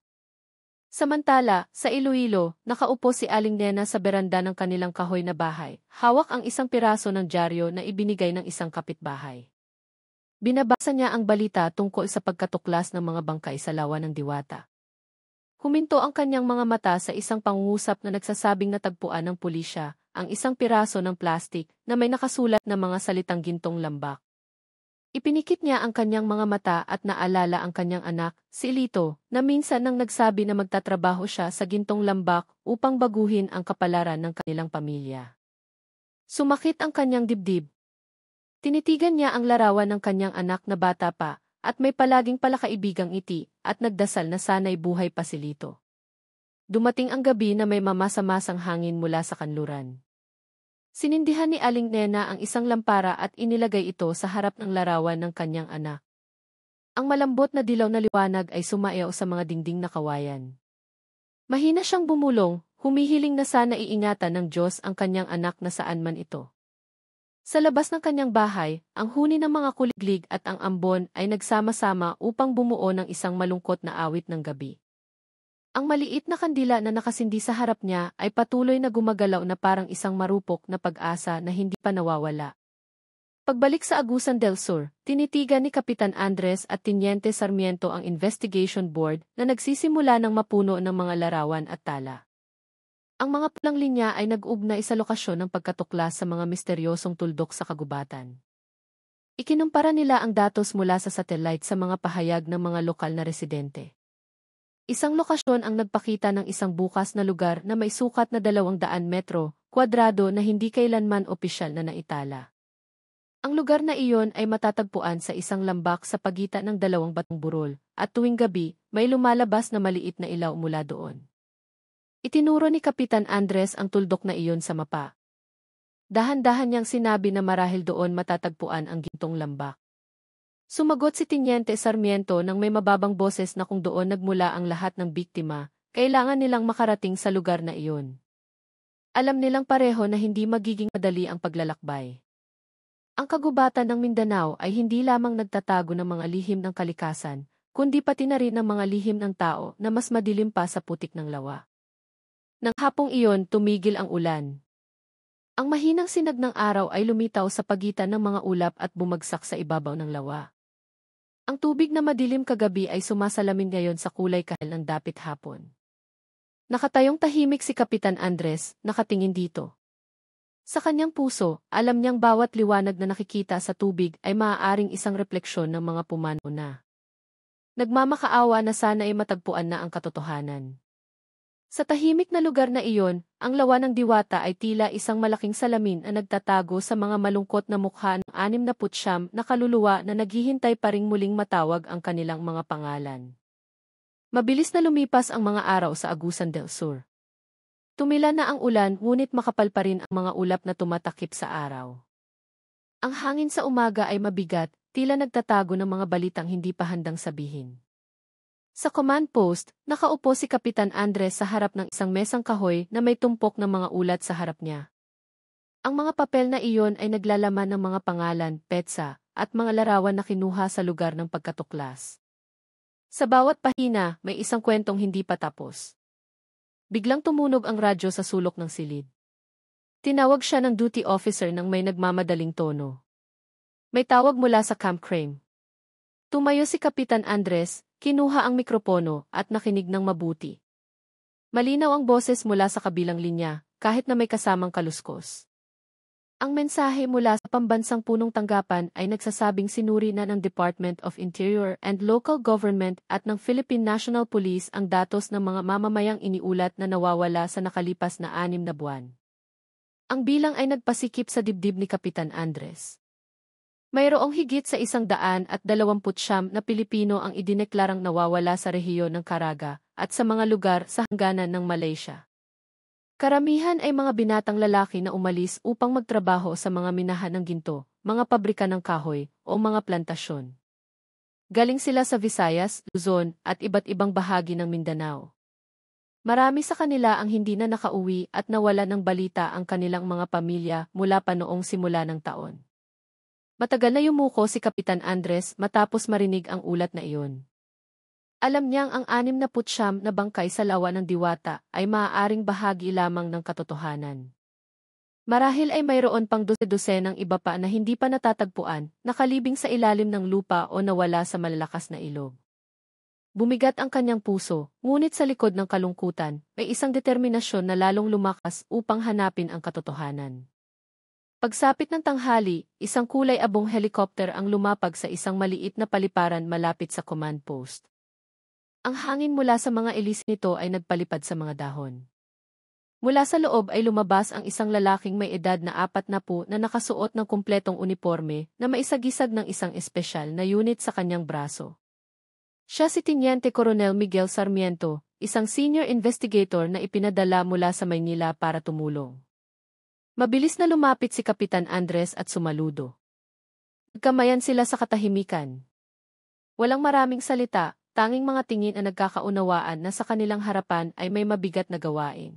Samantala, sa Iloilo, nakaupo si Aling Nena sa beranda ng kanilang kahoy na bahay, hawak ang isang piraso ng dyaryo na ibinigay ng isang kapitbahay. Binabasa niya ang balita tungkol sa pagkatuklas ng mga bangkay sa Lawa ng Diwata. Huminto ang kanyang mga mata sa isang pangungusap na nagsasabing natagpuan ng pulisya, ang isang piraso ng plastik na may nakasulat na mga salitang Gintong Lambak. Ipinikit niya ang kanyang mga mata at naalala ang kanyang anak, si Lito, na minsan nang nagsabi na magtatrabaho siya sa Gintong Lambak upang baguhin ang kapalaran ng kanilang pamilya. Sumakit ang kanyang dibdib. Tinitigan niya ang larawan ng kanyang anak na bata pa, at may palaging palakaibigang ngiti, at nagdasal na sana'y buhay pa si Lito. Dumating ang gabi na may mamasa-masang hangin mula sa kanluran. Sinindihan ni Aling Nena ang isang lampara at inilagay ito sa harap ng larawan ng kanyang anak. Ang malambot na dilaw na liwanag ay sumayaw sa mga dingding na kawayan. Mahina siyang bumulong, humihiling na sana iingatan ng Diyos ang kanyang anak na saan man ito. Sa labas ng kanyang bahay, ang huni ng mga kuliglig at ang ambon ay nagsama-sama upang bumuo ng isang malungkot na awit ng gabi. Ang maliit na kandila na nakasindi sa harap niya ay patuloy na gumagalaw na parang isang marupok na pag-asa na hindi pa nawawala. Pagbalik sa Agusan del Sur, tinitigan ni Kapitan Andres at Teniente Sarmiento ang investigation board na nagsisimula ng mapuno ng mga larawan at tala. Ang mga pulang linya ay nag-ugnay sa lokasyon ng pagkatuklas sa mga misteryosong tuldok sa kagubatan. Ikinumpara nila ang datos mula sa satellite sa mga pahayag ng mga lokal na residente. Isang lokasyon ang nagpakita ng isang bukas na lugar na may sukat na 200 metro kwadrado na hindi kailanman opisyal na naitala. Ang lugar na iyon ay matatagpuan sa isang lambak sa pagitan ng 2 batong burol, at tuwing gabi, may lumalabas na maliit na ilaw mula doon. Itinuro ni Kapitan Andres ang tuldok na iyon sa mapa. Dahan-dahan niyang sinabi na marahil doon matatagpuan ang gintong lambak. Sumagot si Teniente Sarmiento nang may mababang boses na kung doon nagmula ang lahat ng biktima, kailangan nilang makarating sa lugar na iyon. Alam nilang pareho na hindi magiging madali ang paglalakbay. Ang kagubatan ng Mindanao ay hindi lamang nagtatago ng mga lihim ng kalikasan, kundi pati na rin ng mga lihim ng tao na mas madilim pa sa putik ng lawa. Nang hapong iyon, tumigil ang ulan. Ang mahinang sinag ng araw ay lumitaw sa pagitan ng mga ulap at bumagsak sa ibabaw ng lawa. Ang tubig na madilim kagabi ay sumasalamin ngayon sa kulay kahel ng dapit hapon. Nakatayong tahimik si Kapitan Andres, nakatingin dito. Sa kanyang puso, alam niyang bawat liwanag na nakikita sa tubig ay maaaring isang refleksyon ng mga pumanaw na. Nagmamakaawa na sana ay matagpuan na ang katotohanan. Sa tahimik na lugar na iyon, ang lawa ng diwata ay tila isang malaking salamin na nagtatago sa mga malungkot na mukha ng 69 na kaluluwa na naghihintay pa ring muling matawag ang kanilang mga pangalan. Mabilis na lumipas ang mga araw sa Agusan del Sur. Tumila na ang ulan ngunit makapal pa rin ang mga ulap na tumatakip sa araw. Ang hangin sa umaga ay mabigat, tila nagtatago ng mga balitang hindi pa handang sabihin. Sa command post, nakaupo si Kapitan Andres sa harap ng isang mesang kahoy na may tumpok ng mga ulat sa harap niya. Ang mga papel na iyon ay naglalaman ng mga pangalan, petsa, at mga larawan na kinuha sa lugar ng pagkatuklas. Sa bawat pahina, may isang kwentong hindi pa tapos. Biglang tumunog ang radyo sa sulok ng silid. Tinawag siya ng duty officer nang may nagmamadaling tono. May tawag mula sa Camp Crame. Tumayo si Kapitan Andres, kinuha ang mikropono at nakinig ng mabuti. Malinaw ang boses mula sa kabilang linya, kahit na may kasamang kaluskos. Ang mensahe mula sa pambansang punong tanggapan ay nagsasabing sinuri na ng Department of Interior and Local Government at ng Philippine National Police ang datos ng mga mamamayang iniulat na nawawala sa nakalipas na 6 na buwan. Ang bilang ay nagpasikip sa dibdib ni Kapitan Andres. Mayroong higit sa 129 na Pilipino ang idineklarang nawawala sa rehiyon ng Caraga at sa mga lugar sa hangganan ng Malaysia. Karamihan ay mga binatang lalaki na umalis upang magtrabaho sa mga minahan ng ginto, mga pabrika ng kahoy, o mga plantasyon. Galing sila sa Visayas, Luzon, at iba't ibang bahagi ng Mindanao. Marami sa kanila ang hindi na nakauwi at nawala ng balita ang kanilang mga pamilya mula pa noong simula ng taon. Matagal na yumuko si Kapitan Andres matapos marinig ang ulat na iyon. Alam niyang ang 69 na bangkay sa lawa ng diwata ay maaaring bahagi lamang ng katotohanan. Marahil ay mayroon pang dose-dosenang iba pa na hindi pa natatagpuan, nakalibing sa ilalim ng lupa o nawala sa malalakas na ilog. Bumigat ang kanyang puso, ngunit sa likod ng kalungkutan, may isang determinasyon na lalong lumakas upang hanapin ang katotohanan. Pagsapit ng tanghali, isang kulay abong helicopter ang lumapag sa isang maliit na paliparan malapit sa command post. Ang hangin mula sa mga ilis nito ay nagpalipad sa mga dahon. Mula sa loob ay lumabas ang isang lalaking may edad na 40 na nakasuot ng kumpletong uniforme na maisagisag ng isang espesyal na unit sa kanyang braso. Siya si Teniente Coronel Miguel Sarmiento, isang senior investigator na ipinadala mula sa Maynila para tumulong. Mabilis na lumapit si Kapitan Andres at sumaludo. Nagkamayan sila sa katahimikan. Walang maraming salita, tanging mga tingin ang nagkakaunawaan na sa kanilang harapan ay may mabigat na gawain.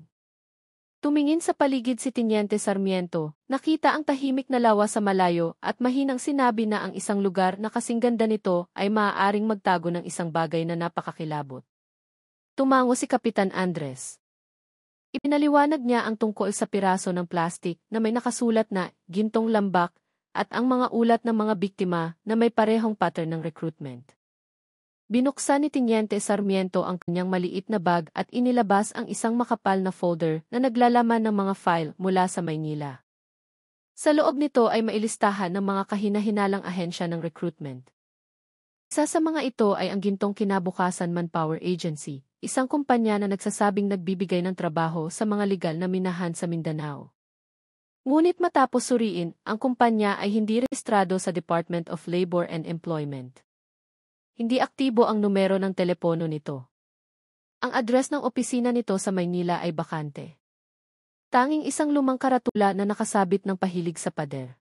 Tumingin sa paligid si Teniente Sarmiento, nakita ang tahimik na lawa sa malayo at mahinang sinabi na ang isang lugar na kasing ganda nito ay maaaring magtago ng isang bagay na napakakilabot. Tumango si Kapitan Andres. Ipinaliwanag niya ang tungkol sa piraso ng plastik na may nakasulat na gintong lambak at ang mga ulat ng mga biktima na may parehong pattern ng recruitment. Binuksan ni Teniente Sarmiento ang kanyang maliit na bag at inilabas ang isang makapal na folder na naglalaman ng mga file mula sa Maynila. Sa loob nito ay mailistahan ng mga kahinahinalang ahensya ng recruitment. Isa sa mga ito ay ang Gintong Kinabukasan Manpower Agency, isang kumpanya na nagsasabing nagbibigay ng trabaho sa mga legal na minahan sa Mindanao. Ngunit matapos suriin, ang kumpanya ay hindi rehistrado sa Department of Labor and Employment. Hindi aktibo ang numero ng telepono nito. Ang address ng opisina nito sa Maynila ay bakante. Tanging isang lumang karatula na nakasabit ng pahilig sa pader.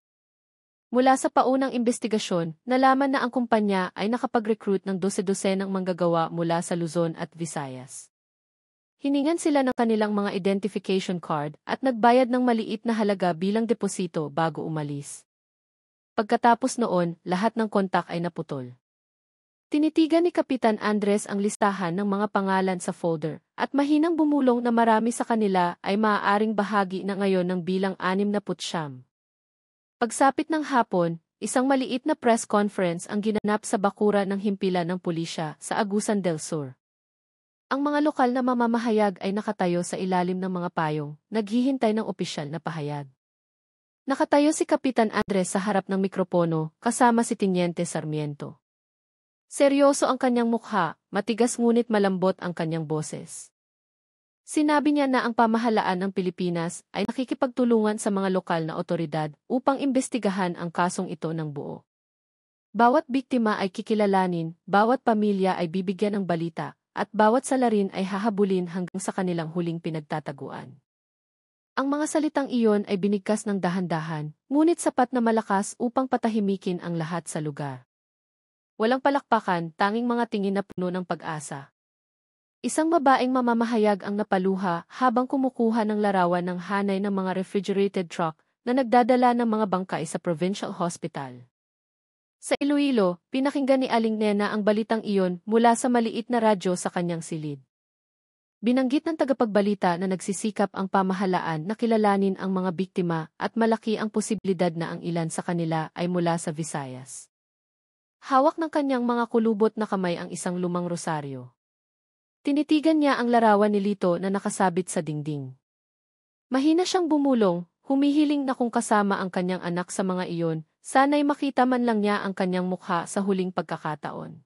Mula sa paunang investigasyon, nalaman na ang kumpanya ay nakapag-recruit ng 12-dosenang manggagawa mula sa Luzon at Visayas. Hiningan sila ng kanilang mga identification card at nagbayad ng maliit na halaga bilang deposito bago umalis. Pagkatapos noon, lahat ng kontak ay naputol. Tinitigan ni Kapitan Andres ang listahan ng mga pangalan sa folder, at mahinang bumulong na marami sa kanila ay maaaring bahagi na ngayon ng bilang 69. Pagsapit ng hapon, isang maliit na press conference ang ginanap sa bakura ng himpilan ng pulisya sa Agusan del Sur. Ang mga lokal na mamamahayag ay nakatayo sa ilalim ng mga payong, naghihintay ng opisyal na pahayag. Nakatayo si Kapitan Andres sa harap ng mikropono, kasama si Teniente Sarmiento. Seryoso ang kanyang mukha, matigas ngunit malambot ang kanyang boses. Sinabi niya na ang pamahalaan ng Pilipinas ay nakikipagtulungan sa mga lokal na otoridad upang imbestigahan ang kasong ito ng buo. Bawat biktima ay kikilalanin, bawat pamilya ay bibigyan ng balita, at bawat salarin ay hahabulin hanggang sa kanilang huling pinagtataguan. Ang mga salitang iyon ay binigkas ng dahan-dahan, ngunit sapat na malakas upang patahimikin ang lahat sa lugar. Walang palakpakan, tanging mga tingin na puno ng pag-asa. Isang babaeng mamamahayag ang napaluha habang kumukuha ng larawan ng hanay ng mga refrigerated truck na nagdadala ng mga bangkay sa provincial hospital. Sa Iloilo, pinakinggan ni Aling Nena ang balitang iyon mula sa maliit na radyo sa kanyang silid. Binanggit ng tagapagbalita na nagsisikap ang pamahalaan na kilalanin ang mga biktima at malaki ang posibilidad na ang ilan sa kanila ay mula sa Visayas. Hawak ng kanyang mga kulubot na kamay ang isang lumang rosaryo. Tinitigan niya ang larawan ni Lito na nakasabit sa dingding. Mahina siyang bumulong, humihiling na kung kasama ang kanyang anak sa mga iyon, sana'y makita man lang niya ang kanyang mukha sa huling pagkakataon.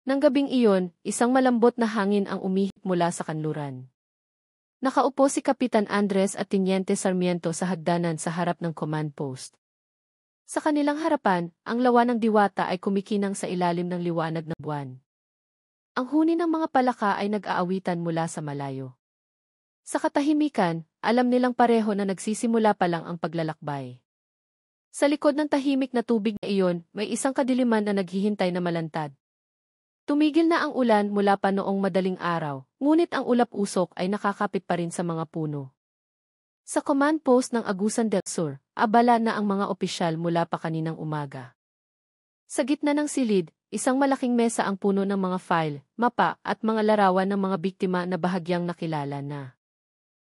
Nang gabing iyon, isang malambot na hangin ang umihip mula sa kanluran. Nakaupo si Kapitan Andres at Teniente Sarmiento sa hagdanan sa harap ng command post. Sa kanilang harapan, ang lawa ng diwata ay kumikinang sa ilalim ng liwanag ng buwan. Ang huni ng mga palaka ay nag-aawitan mula sa malayo. Sa katahimikan, alam nilang pareho na nagsisimula pa lang ang paglalakbay. Sa likod ng tahimik na tubig na iyon, may isang kadiliman na naghihintay na malantad. Tumigil na ang ulan mula pa noong madaling araw, ngunit ang ulap-usok ay nakakapit pa rin sa mga puno. Sa command post ng Agusan del Sur, abala na ang mga opisyal mula pa kaninang umaga. Sa gitna ng silid, isang malaking mesa ang puno ng mga file, mapa at mga larawan ng mga biktima na bahagyang nakilala na.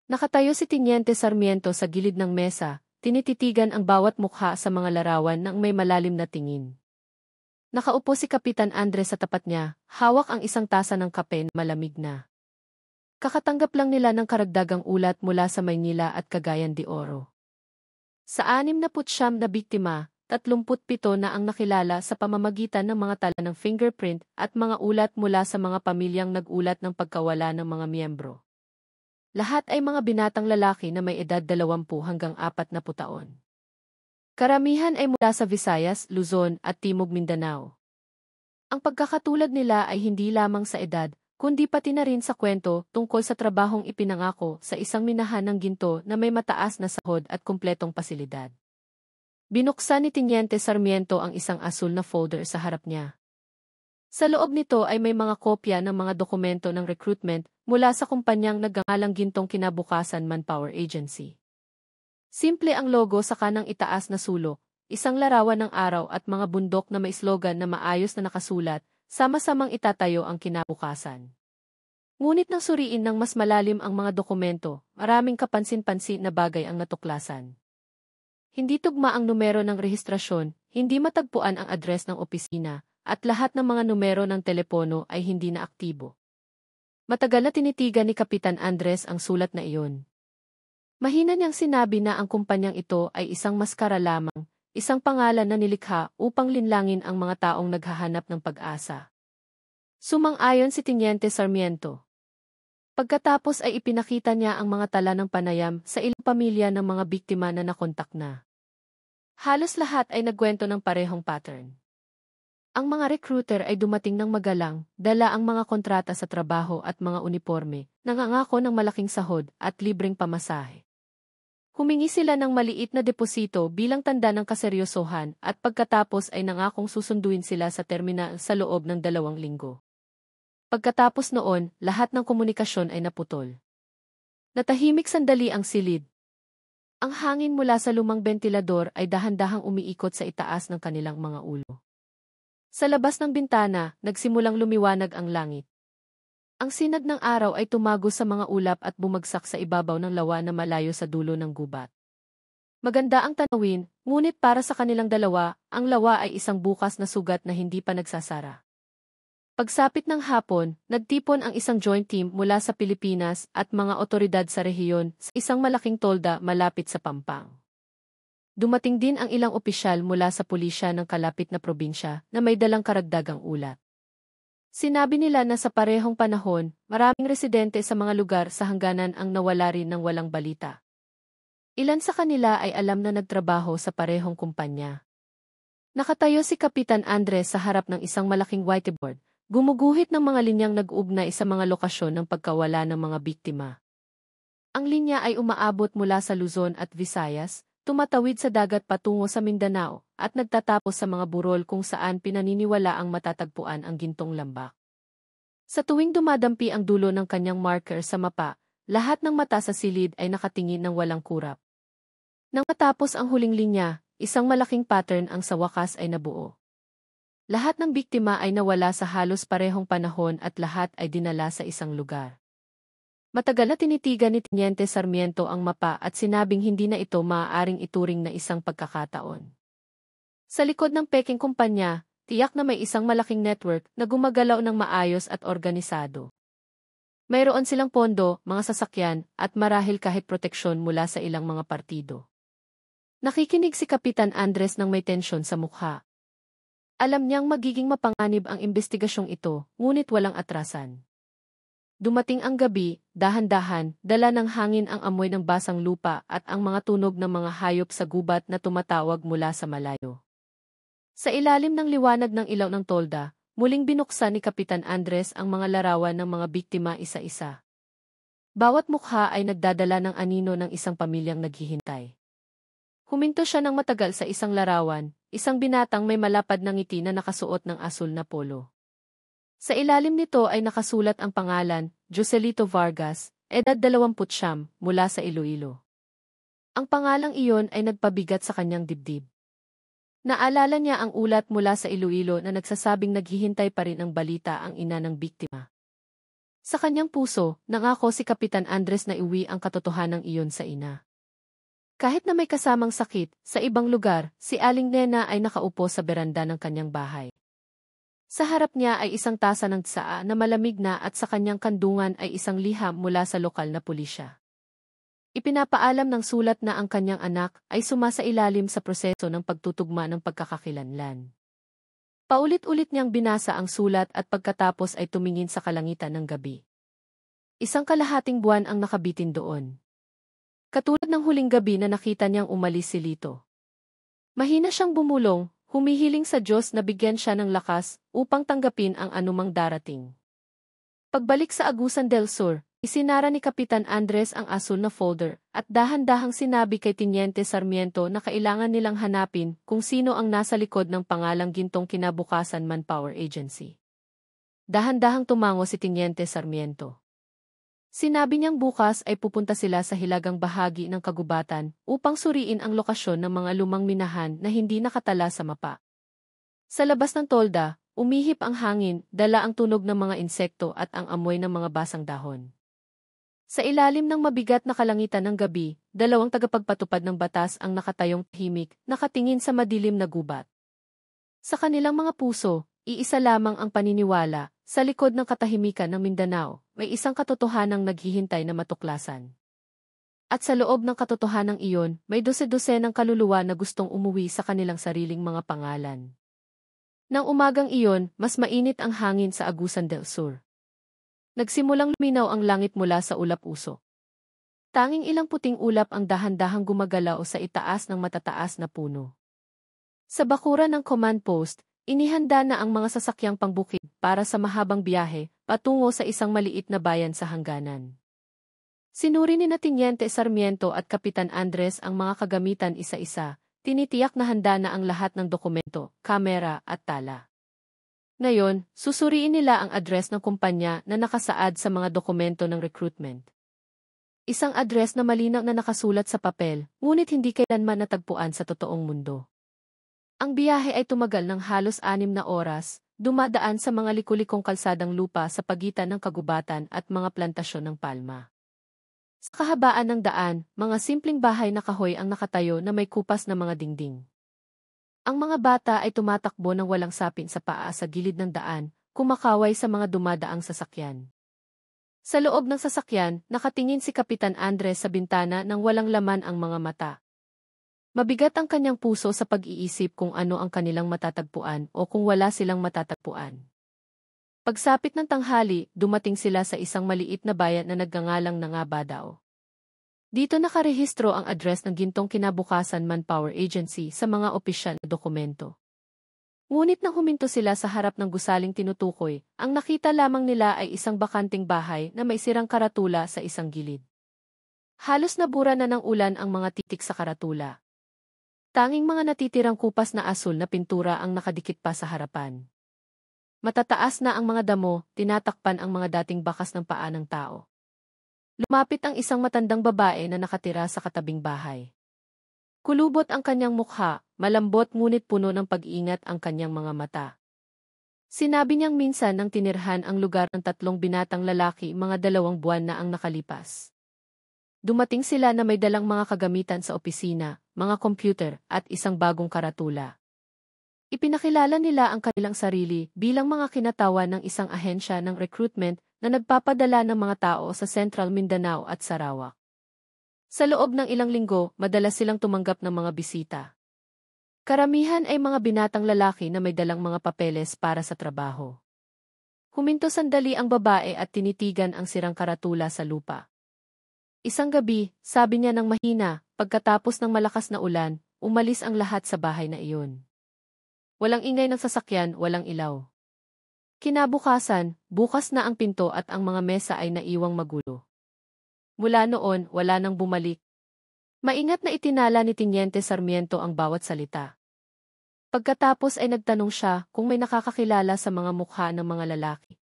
Nakatayo si Teniente Sarmiento sa gilid ng mesa, tinititigan ang bawat mukha sa mga larawan ng may malalim na tingin. Nakaupo si Kapitan Andres sa tapat niya, hawak ang isang tasa ng kape na malamig na. Kakatanggap lang nila ng karagdagang ulat mula sa Maynila at Cagayan de Oro. Sa 69 na biktima, 37 na ang nakilala sa pamamagitan ng mga tala ng fingerprint at mga ulat mula sa mga pamilyang nag-ulat ng pagkawala ng mga miyembro. Lahat ay mga binatang lalaki na may edad 20 hanggang 40 taon. Karamihan ay mula sa Visayas, Luzon at Timog Mindanao. Ang pagkakatulad nila ay hindi lamang sa edad, kundi pati na rin sa kwento tungkol sa trabahong ipinangako sa isang minahan ng ginto na may mataas na sahod at kumpletong pasilidad. Binuksan ni Teniente Sarmiento ang isang asul na folder sa harap niya. Sa loob nito ay may mga kopya ng mga dokumento ng recruitment mula sa kumpanyang nagngangalang Gintong Kinabukasan Manpower Agency. Simple ang logo sa kanang itaas na sulok, isang larawan ng araw at mga bundok na may slogan na maayos na nakasulat, sama-samang itatayo ang kinabukasan. Ngunit nang suriin ng mas malalim ang mga dokumento, maraming kapansin-pansin na bagay ang natuklasan. Hindi tugma ang numero ng rehistrasyon, hindi matagpuan ang address ng opisina, at lahat ng mga numero ng telepono ay hindi na aktibo. Matagal na tinitigan ni Kapitan Andres ang sulat na iyon. Mahina niyang sinabi na ang kumpanyang ito ay isang maskara lamang, isang pangalan na nilikha upang linlangin ang mga taong naghahanap ng pag-asa. Sumang-ayon si Teniente Sarmiento. Pagkatapos ay ipinakita niya ang mga tala ng panayam sa ilang pamilya ng mga biktima na nakontak na. Halos lahat ay nagkwento ng parehong pattern. Ang mga recruiter ay dumating ng magalang, dala ang mga kontrata sa trabaho at mga uniforme, nangangako ng malaking sahod at libreng pamasahe. Humingi sila ng maliit na deposito bilang tanda ng kaseryosohan at pagkatapos ay nangakong susunduin sila sa terminal sa loob ng 2 linggo. Pagkatapos noon, lahat ng komunikasyon ay naputol. Natahimik sandali ang silid. Ang hangin mula sa lumang bentilador ay dahan-dahang umiikot sa itaas ng kanilang mga ulo. Sa labas ng bintana, nagsimulang lumiwanag ang langit. Ang sinag ng araw ay tumago sa mga ulap at bumagsak sa ibabaw ng lawa na malayo sa dulo ng gubat. Maganda ang tanawin, ngunit para sa kanilang dalawa, ang lawa ay isang bukas na sugat na hindi pa nagsasara. Pagsapit ng hapon, nagtipon ang isang joint team mula sa Pilipinas at mga otoridad sa rehiyon sa isang malaking tolda malapit sa Pampang. Dumating din ang ilang opisyal mula sa pulisya ng kalapit na probinsya na may dalang karagdagang ulat. Sinabi nila na sa parehong panahon, maraming residente sa mga lugar sa hangganan ang nawala rin ng walang balita. Ilan sa kanila ay alam na nagtrabaho sa parehong kumpanya. Nakatayo si Kapitan Andres sa harap ng isang malaking whiteboard, gumuguhit ng mga linyang nag-ugnay sa mga lokasyon ng pagkawala ng mga biktima. Ang linya ay umaabot mula sa Luzon at Visayas, tumatawid sa dagat patungo sa Mindanao, at nagtatapos sa mga burol kung saan pinaniniwala ang matatagpuan ang gintong lambak. Sa tuwing dumadampi ang dulo ng kanyang marker sa mapa, lahat ng mata sa silid ay nakatingin ng walang kurap. Nang matapos ang huling linya, isang malaking pattern ang sa wakas ay nabuo. Lahat ng biktima ay nawala sa halos parehong panahon at lahat ay dinala sa isang lugar. Matagal na tinitigan ni Teniente Sarmiento ang mapa at sinabing hindi na ito maaaring ituring na isang pagkakataon. Sa likod ng peking kumpanya, tiyak na may isang malaking network na gumagalaw ng maayos at organisado. Mayroon silang pondo, mga sasakyan, at marahil kahit proteksyon mula sa ilang mga partido. Nakikinig si Kapitan Andres nang may tensyon sa mukha. Alam niyang magiging mapanganib ang investigasyong ito, ngunit walang atrasan. Dumating ang gabi, dahan-dahan, dala ng hangin ang amoy ng basang lupa at ang mga tunog ng mga hayop sa gubat na tumatawag mula sa malayo. Sa ilalim ng liwanag ng ilaw ng tolda, muling binuksan ni Kapitan Andres ang mga larawan ng mga biktima isa-isa. Bawat mukha ay nagdadala ng anino ng isang pamilyang naghihintay. Huminto siya ng matagal sa isang larawan, isang binatang may malapad na ngiti na nakasuot ng asul na polo. Sa ilalim nito ay nakasulat ang pangalan, Joselito Vargas, edad 29, mula sa Iloilo. Ang pangalang iyon ay nagpabigat sa kanyang dibdib. Naalala niya ang ulat mula sa Iloilo na nagsasabing naghihintay pa rin ang balita ang ina ng biktima. Sa kanyang puso, nangako si Kapitan Andres na iuwi ang katotohanan iyon sa ina. Kahit na may kasamang sakit, sa ibang lugar, si Aling Nena ay nakaupo sa beranda ng kanyang bahay. Sa harap niya ay isang tasa ng tsaa na malamig na at sa kanyang kandungan ay isang liham mula sa lokal na pulisya. Ipinapaalam ng sulat na ang kanyang anak ay sumasailalim sa proseso ng pagtutugma ng pagkakakilanlan. Paulit-ulit niyang binasa ang sulat at pagkatapos ay tumingin sa kalangitan ng gabi. Isang kalahating buwan ang nakabitin doon. Katulad ng huling gabi na nakita niyang umalis si Lito. Mahina siyang bumulong, humihiling sa Diyos na bigyan siya ng lakas upang tanggapin ang anumang darating. Pagbalik sa Agusan del Sur, isinara ni Kapitan Andres ang asul na folder at dahan-dahang sinabi kay Teniente Sarmiento na kailangan nilang hanapin kung sino ang nasa likod ng pangalang Gintong Kinabukasan Manpower Agency. Dahan-dahang tumango si Teniente Sarmiento. Sinabi niyang bukas ay pupunta sila sa hilagang bahagi ng kagubatan upang suriin ang lokasyon ng mga lumang minahan na hindi nakatala sa mapa. Sa labas ng tolda, umihip ang hangin, dala ang tunog ng mga insekto at ang amoy ng mga basang dahon. Sa ilalim ng mabigat na kalangitan ng gabi, dalawang tagapagpatupad ng batas ang nakatayong tahimik, nakatingin sa madilim na gubat. Sa kanilang mga puso, iisa lamang ang paniniwala, sa likod ng katahimikan ng Mindanao, may isang katotohanang naghihintay na matuklasan. At sa loob ng katotohanang iyon, may dose-dosenang kaluluwa na gustong umuwi sa kanilang sariling mga pangalan. Nang umagang iyon, mas mainit ang hangin sa Agusan del Sur. Nagsimulang luminaw ang langit mula sa ulap-usok. Tanging ilang puting ulap ang dahan-dahang gumagalaw sa itaas ng matataas na puno. Sa bakuran ng command post, inihanda na ang mga sasakyang pangbukid para sa mahabang biyahe patungo sa isang maliit na bayan sa hangganan. Sinuri ni Teniente Sarmiento at Kapitan Andres ang mga kagamitan isa-isa, tinitiyak na handa na ang lahat ng dokumento, kamera at tala. Ngayon, susuriin nila ang address ng kumpanya na nakasaad sa mga dokumento ng recruitment. Isang address na malinaw na nakasulat sa papel, ngunit hindi kailanman natagpuan sa totoong mundo. Ang biyahe ay tumagal ng halos 6 na oras, dumadaan sa mga likulikong kalsadang lupa sa pagitan ng kagubatan at mga plantasyon ng palma. Sa kahabaan ng daan, mga simpleng bahay na kahoy ang nakatayo na may kupas na mga dingding. Ang mga bata ay tumatakbo ng walang sapin sa paa sa gilid ng daan, kumakaway sa mga dumadaang sasakyan. Sa loob ng sasakyan, nakatingin si Kapitan Andres sa bintana nang walang laman ang mga mata. Mabigat ang kanyang puso sa pag-iisip kung ano ang kanilang matatagpuan o kung wala silang matatagpuan. Pagsapit ng tanghali, dumating sila sa isang maliit na bayan na nagngangalang Nangabadao. Dito nakarehistro ang address ng Gintong Kinabukasan Manpower Agency sa mga opisyal na dokumento. Ngunit nang huminto sila sa harap ng gusaling tinutukoy, ang nakita lamang nila ay isang bakanting bahay na may sirang karatula sa isang gilid. Halos nabura na ng ulan ang mga titik sa karatula. Tanging mga natitirang kupas na asul na pintura ang nakadikit pa sa harapan. Matataas na ang mga damo, tinatakpan ang mga dating bakas ng paa ng tao. Lumapit ang isang matandang babae na nakatira sa katabing bahay. Kulubot ang kanyang mukha, malambot ngunit puno ng pag-iingat ang kanyang mga mata. Sinabi niyang minsan nang tinirhan ang lugar ng 3 binatang lalaki mga 2 buwan na ang nakalipas. Dumating sila na may dalang mga kagamitan sa opisina, mga computer, at isang bagong karatula. Ipinakilala nila ang kanilang sarili bilang mga kinatawan ng isang ahensya ng recruitment na nagpapadala ng mga tao sa Central Mindanao at Sarawak. Sa loob ng ilang linggo, madalas silang tumanggap ng mga bisita. Karamihan ay mga binatang lalaki na may dalang mga papeles para sa trabaho. Huminto sandali ang babae at tinitigan ang sirang karatula sa lupa. Isang gabi, sabi niya ng mahina, pagkatapos ng malakas na ulan, umalis ang lahat sa bahay na iyon. Walang ingay ng sasakyan, walang ilaw. Kinabukasan, bukas na ang pinto at ang mga mesa ay naiwang magulo. Mula noon, wala nang bumalik. Maingat na itinala ni Teniente Sarmiento ang bawat salita. Pagkatapos ay nagtanong siya kung may nakakakilala sa mga mukha ng mga lalaki.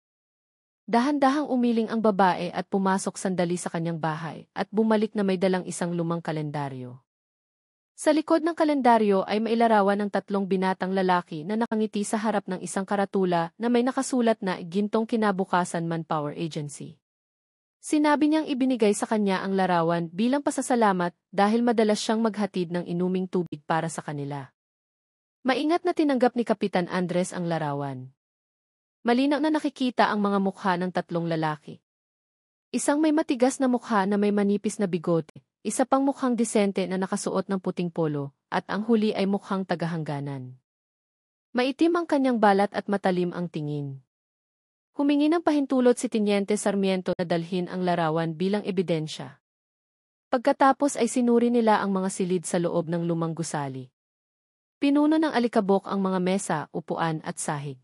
Dahan-dahang umiling ang babae at pumasok sandali sa kanyang bahay at bumalik na may dalang isang lumang kalendaryo. Sa likod ng kalendaryo ay mailarawan ng 3 binatang lalaki na nakangiti sa harap ng isang karatula na may nakasulat na Gintong Kinabukasan Manpower Agency. Sinabi niyang ibinigay sa kanya ang larawan bilang pasasalamat dahil madalas siyang maghatid ng inuming tubig para sa kanila. Maingat na tinanggap ni Kapitan Andres ang larawan. Malinaw na nakikita ang mga mukha ng 3 lalaki. Isang may matigas na mukha na may manipis na bigote, isa pang mukhang disente na nakasuot ng puting polo, at ang huli ay mukhang tagahangganan. Maitim ang kanyang balat at matalim ang tingin. Humingi ng pahintulot si Teniente Sarmiento na dalhin ang larawan bilang ebidensya. Pagkatapos ay sinuri nila ang mga silid sa loob ng lumang gusali. Pinuno ng alikabok ang mga mesa, upuan at sahig.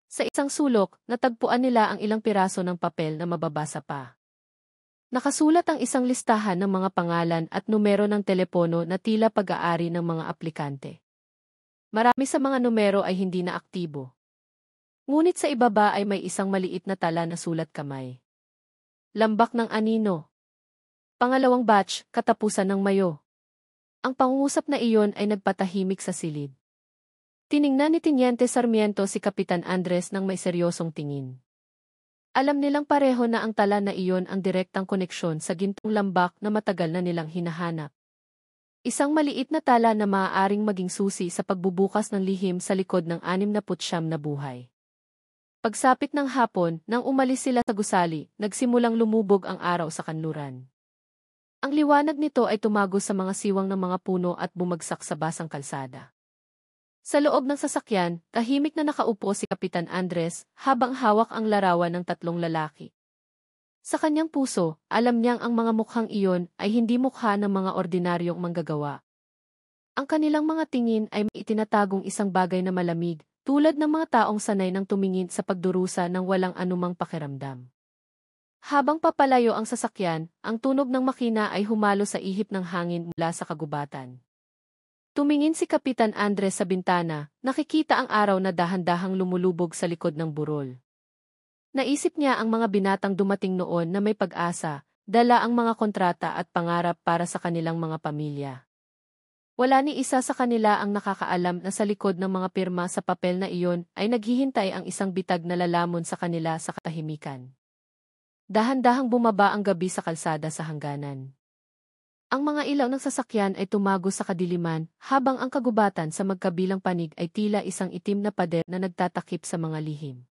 Sa isang sulok, natagpuan nila ang ilang piraso ng papel na mababasa pa. Nakasulat ang isang listahan ng mga pangalan at numero ng telepono na tila pag-aari ng mga aplikante. Marami sa mga numero ay hindi na aktibo. Ngunit sa ibaba ay may isang maliit na tala na sulat kamay. Lambak ng anino. Pangalawang batch, katapusan ng Mayo. Ang pangungusap na iyon ay nagpatahimik sa silid. Tiningnan ni Teniente Sarmiento si Kapitan Andres ng may seryosong tingin. Alam nilang pareho na ang tala na iyon ang direktang koneksyon sa gintong lambak na matagal na nilang hinahanap. Isang maliit na tala na maaaring maging susi sa pagbubukas ng lihim sa likod ng 69 na buhay. Pagsapit ng hapon, nang umalis sila sa gusali, nagsimulang lumubog ang araw sa kanluran. Ang liwanag nito ay tumagos sa mga siwang ng mga puno at bumagsak sa basang kalsada. Sa loob ng sasakyan, tahimik na nakaupo si Kapitan Andres habang hawak ang larawan ng 3 lalaki. Sa kanyang puso, alam niyang ang mga mukhang iyon ay hindi mukha ng mga ordinaryong manggagawa. Ang kanilang mga tingin ay may itinatagong isang bagay na malamig, tulad ng mga taong sanay ng tumingin sa pagdurusa ng walang anumang pakiramdam. Habang papalayo ang sasakyan, ang tunog ng makina ay humalo sa ihip ng hangin mula sa kagubatan. Tumingin si Kapitan Andres sa bintana, nakikita ang araw na dahan-dahang lumulubog sa likod ng burol. Naisip niya ang mga binatang dumating noon na may pag-asa, dala ang mga kontrata at pangarap para sa kanilang mga pamilya. Wala ni isa sa kanila ang nakakaalam na sa likod ng mga pirma sa papel na iyon ay naghihintay ang isang bitag na lalamon sa kanila sa katahimikan. Dahan-dahang bumaba ang gabi sa kalsada sa hangganan. Ang mga ilaw ng sasakyan ay tumago sa kadiliman, habang ang kagubatan sa magkabilang panig ay tila isang itim na pader na nagtatakip sa mga lihim.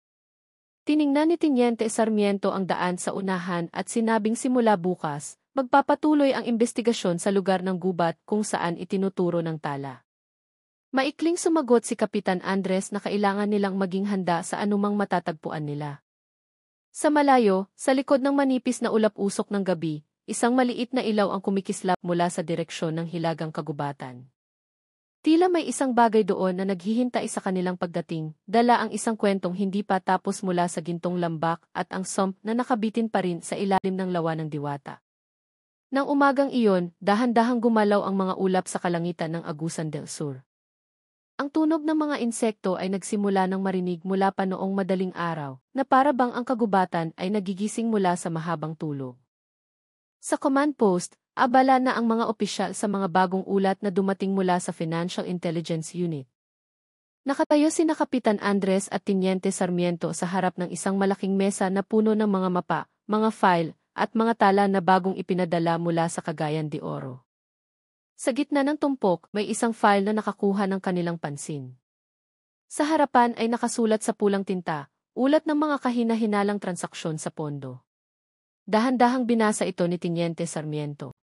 Tiningnan ni Teniente Sarmiento ang daan sa unahan at sinabing simula bukas, magpapatuloy ang investigasyon sa lugar ng gubat kung saan itinuturo ng tala. Maikling sumagot si Kapitan Andres na kailangan nilang maging handa sa anumang matatagpuan nila. Sa malayo, sa likod ng manipis na ulap-usok ng gabi, isang maliit na ilaw ang kumikislap mula sa direksyon ng hilagang kagubatan. Tila may isang bagay doon na naghihintay sa kanilang pagdating, dala ang isang kwentong hindi pa tapos mula sa gintong lambak at ang sump na nakabitin pa rin sa ilalim ng lawa ng diwata. Nang umagang iyon, dahan-dahang gumalaw ang mga ulap sa kalangitan ng Agusan del Sur. Ang tunog ng mga insekto ay nagsimula ng marinig mula pa noong madaling araw, na para bang ang kagubatan ay nagigising mula sa mahabang tulog. Sa command post, abala na ang mga opisyal sa mga bagong ulat na dumating mula sa Financial Intelligence Unit. Nakatayo sina Kapitan Andres at Teniente Sarmiento sa harap ng isang malaking mesa na puno ng mga mapa, mga file, at mga tala na bagong ipinadala mula sa Cagayan de Oro. Sa gitna ng tumpok, may isang file na nakakuha ng kanilang pansin. Sa harapan ay nakasulat sa pulang tinta, ulat ng mga kahina-hinalang transaksyon sa pondo. Dahan-dahang binasa ito ni Teniente Sarmiento.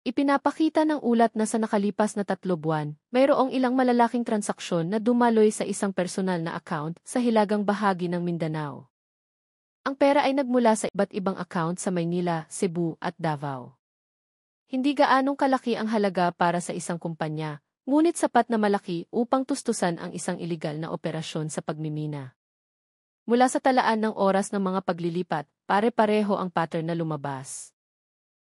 Ipinapakita ng ulat na sa nakalipas na 3 buwan, mayroong ilang malalaking transaksyon na dumaloy sa isang personal na account sa hilagang bahagi ng Mindanao. Ang pera ay nagmula sa iba't ibang account sa Maynila, Cebu at Davao. Hindi gaanong kalaki ang halaga para sa isang kumpanya, ngunit sapat na malaki upang tustusan ang isang iligal na operasyon sa pagmimina. Mula sa talaan ng oras ng mga paglilipat, pare-pareho ang pattern na lumabas.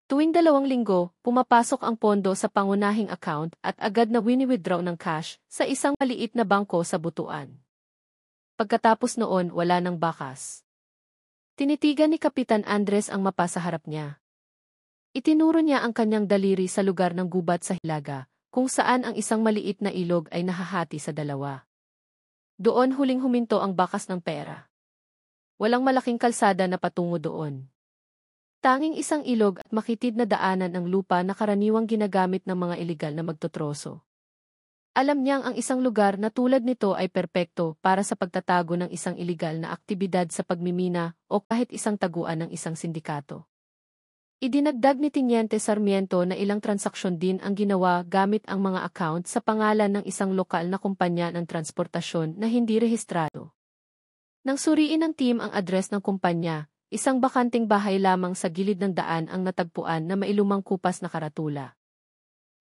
Tuwing 2 linggo, pumapasok ang pondo sa pangunahing account at agad na wini-withdraw ng cash sa isang maliit na bangko sa Butuan. Pagkatapos noon, wala nang bakas. Tinitigan ni Kapitan Andres ang mapa sa harap niya. Itinuro niya ang kanyang daliri sa lugar ng gubat sa hilaga, kung saan ang isang maliit na ilog ay nahahati sa 2. Doon huling huminto ang bakas ng pera. Walang malaking kalsada na patungo doon. Tanging isang ilog at makitid na daanan ng lupa na karaniwang ginagamit ng mga iligal na magtotroso. Alam niyang ang isang lugar na tulad nito ay perpekto para sa pagtatago ng isang iligal na aktibidad sa pagmimina o kahit isang taguan ng isang sindikato. Idinagdag ni Teniente Sarmiento na ilang transaksyon din ang ginawa gamit ang mga account sa pangalan ng isang lokal na kumpanya ng transportasyon na hindi rehistrado. Nang suriin ng team ang address ng kumpanya, isang bakanting bahay lamang sa gilid ng daan ang natagpuan na mailumang kupas na karatula.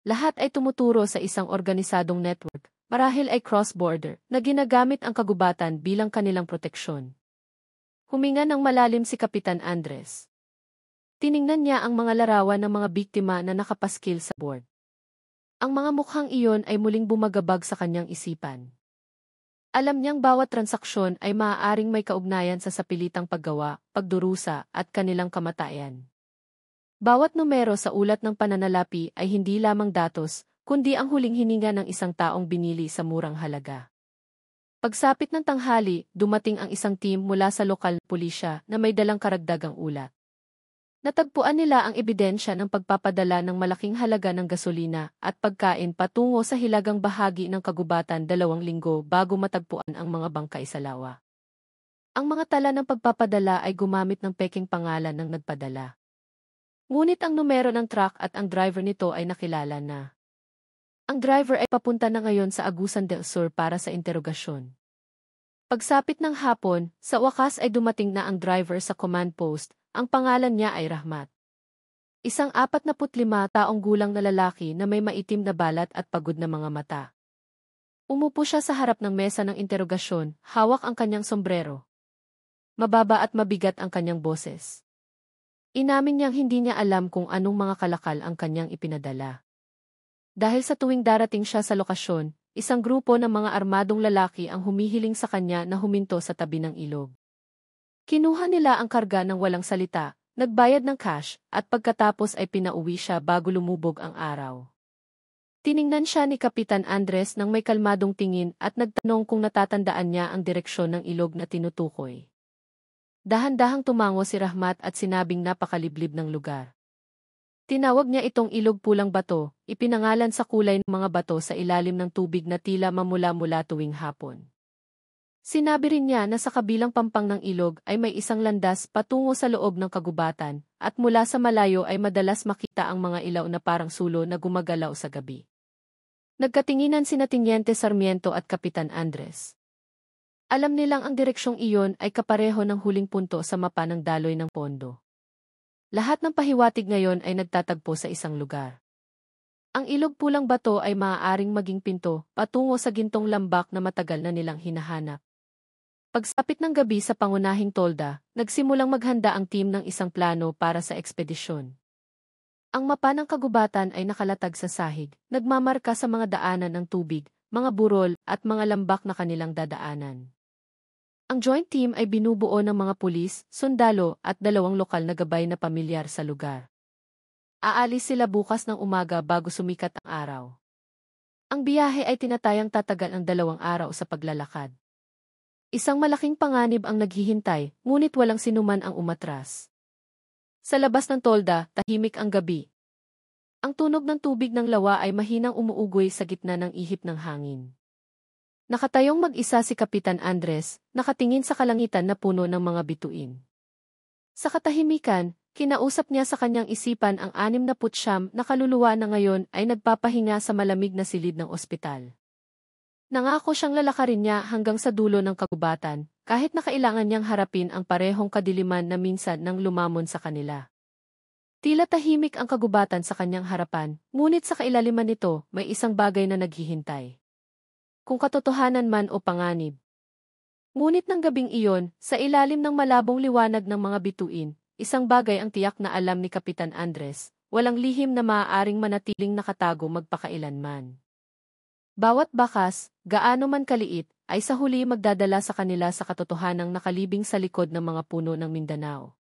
Lahat ay tumuturo sa isang organisadong network, marahil ay cross-border, na ginagamit ang kagubatan bilang kanilang proteksyon. Huminga ng malalim si Kapitan Andres. Tiningnan niya ang mga larawan ng mga biktima na nakapaskil sa board. Ang mga mukhang iyon ay muling bumagabag sa kanyang isipan. Alam niyang bawat transaksyon ay maaaring may kaugnayan sa sapilitang paggawa, pagdurusa, at kanilang kamatayan. Bawat numero sa ulat ng pananalapi ay hindi lamang datos, kundi ang huling hininga ng isang taong binili sa murang halaga. Pagsapit ng tanghali, dumating ang isang team mula sa lokal na pulisya na may dalang karagdagang ulat. Natagpuan nila ang ebidensya ng pagpapadala ng malaking halaga ng gasolina at pagkain patungo sa hilagang bahagi ng kagubatan 2 linggo bago matagpuan ang mga bangkay sa lawa. Ang mga tala ng pagpapadala ay gumamit ng peking pangalan ng nagpadala. Ngunit ang numero ng truck at ang driver nito ay nakilala na. Ang driver ay papunta na ngayon sa Agusan del Sur para sa interogasyon. Pagsapit ng hapon, sa wakas ay dumating na ang driver sa command post. Ang pangalan niya ay Rahmat. Isang 45 taong gulang na lalaki na may maitim na balat at pagod na mga mata. Umupo siya sa harap ng mesa ng interogasyon, hawak ang kanyang sombrero. Mababa at mabigat ang kanyang boses. Inamin niyang hindi niya alam kung anong mga kalakal ang kanyang ipinadala. Dahil sa tuwing darating siya sa lokasyon, isang grupo ng mga armadong lalaki ang humihiling sa kanya na huminto sa tabi ng ilog. Kinuha nila ang karga ng walang salita, nagbayad ng cash, at pagkatapos ay pinauwi siya bago lumubog ang araw. Tiningnan siya ni Kapitan Andres nang may kalmadong tingin at nagtanong kung natatandaan niya ang direksyon ng ilog na tinutukoy. Dahan-dahang tumango si Rahmat at sinabing napakaliblib ng lugar. Tinawag niya itong ilog pulang bato, ipinangalan sa kulay ng mga bato sa ilalim ng tubig na tila mamula-mula tuwing hapon. Sinabi rin niya na sa kabilang pampang ng ilog ay may isang landas patungo sa loob ng kagubatan, at mula sa malayo ay madalas makita ang mga ilaw na parang sulo na gumagalaw sa gabi. Nagkatinginan sina Teniente Sarmiento at Kapitan Andres. Alam nilang ang direksyong iyon ay kapareho ng huling punto sa mapa ng daloy ng pondo. Lahat ng pahiwatig ngayon ay nagtatagpo sa isang lugar. Ang ilog pulang bato ay maaaring maging pinto patungo sa gintong lambak na matagal na nilang hinahanap. Pagsapit ng gabi sa pangunahing tolda, nagsimulang maghanda ang team ng isang plano para sa ekspedisyon. Ang mapa ng kagubatan ay nakalatag sa sahig, nagmamarka sa mga daanan ng tubig, mga burol, at mga lambak na kanilang dadaanan. Ang joint team ay binubuo ng mga pulis, sundalo, at 2 lokal na gabay na pamilyar sa lugar. Aalis sila bukas ng umaga bago sumikat ang araw. Ang biyahe ay tinatayang tatagal ang 2 araw sa paglalakad. Isang malaking panganib ang naghihintay, ngunit walang sinuman ang umatras. Sa labas ng tolda, tahimik ang gabi. Ang tunog ng tubig ng lawa ay mahinang umuugoy sa gitna ng ihip ng hangin. Nakatayong mag-isa si Kapitan Andres, nakatingin sa kalangitan na puno ng mga bituin. Sa katahimikan, kinausap niya sa kanyang isipan ang 69 na kaluluwa na ngayon ay nagpapahinga sa malamig na silid ng ospital. Nangako siyang lalakarin niya hanggang sa dulo ng kagubatan, kahit na kailangan niyang harapin ang parehong kadiliman na minsan nang lumamon sa kanila. Tila tahimik ang kagubatan sa kanyang harapan, ngunit sa kailaliman nito, may isang bagay na naghihintay. Kung katotohanan man o panganib. Ngunit ng gabing iyon, sa ilalim ng malabong liwanag ng mga bituin, isang bagay ang tiyak na alam ni Kapitan Andres, walang lihim na maaaring manatiling nakatago magpakailanman. Bawat bakas, gaano man kaliit, ay sa huli magdadala sa kanila sa katotohanang nakalibing sa likod ng mga puno ng Mindanao.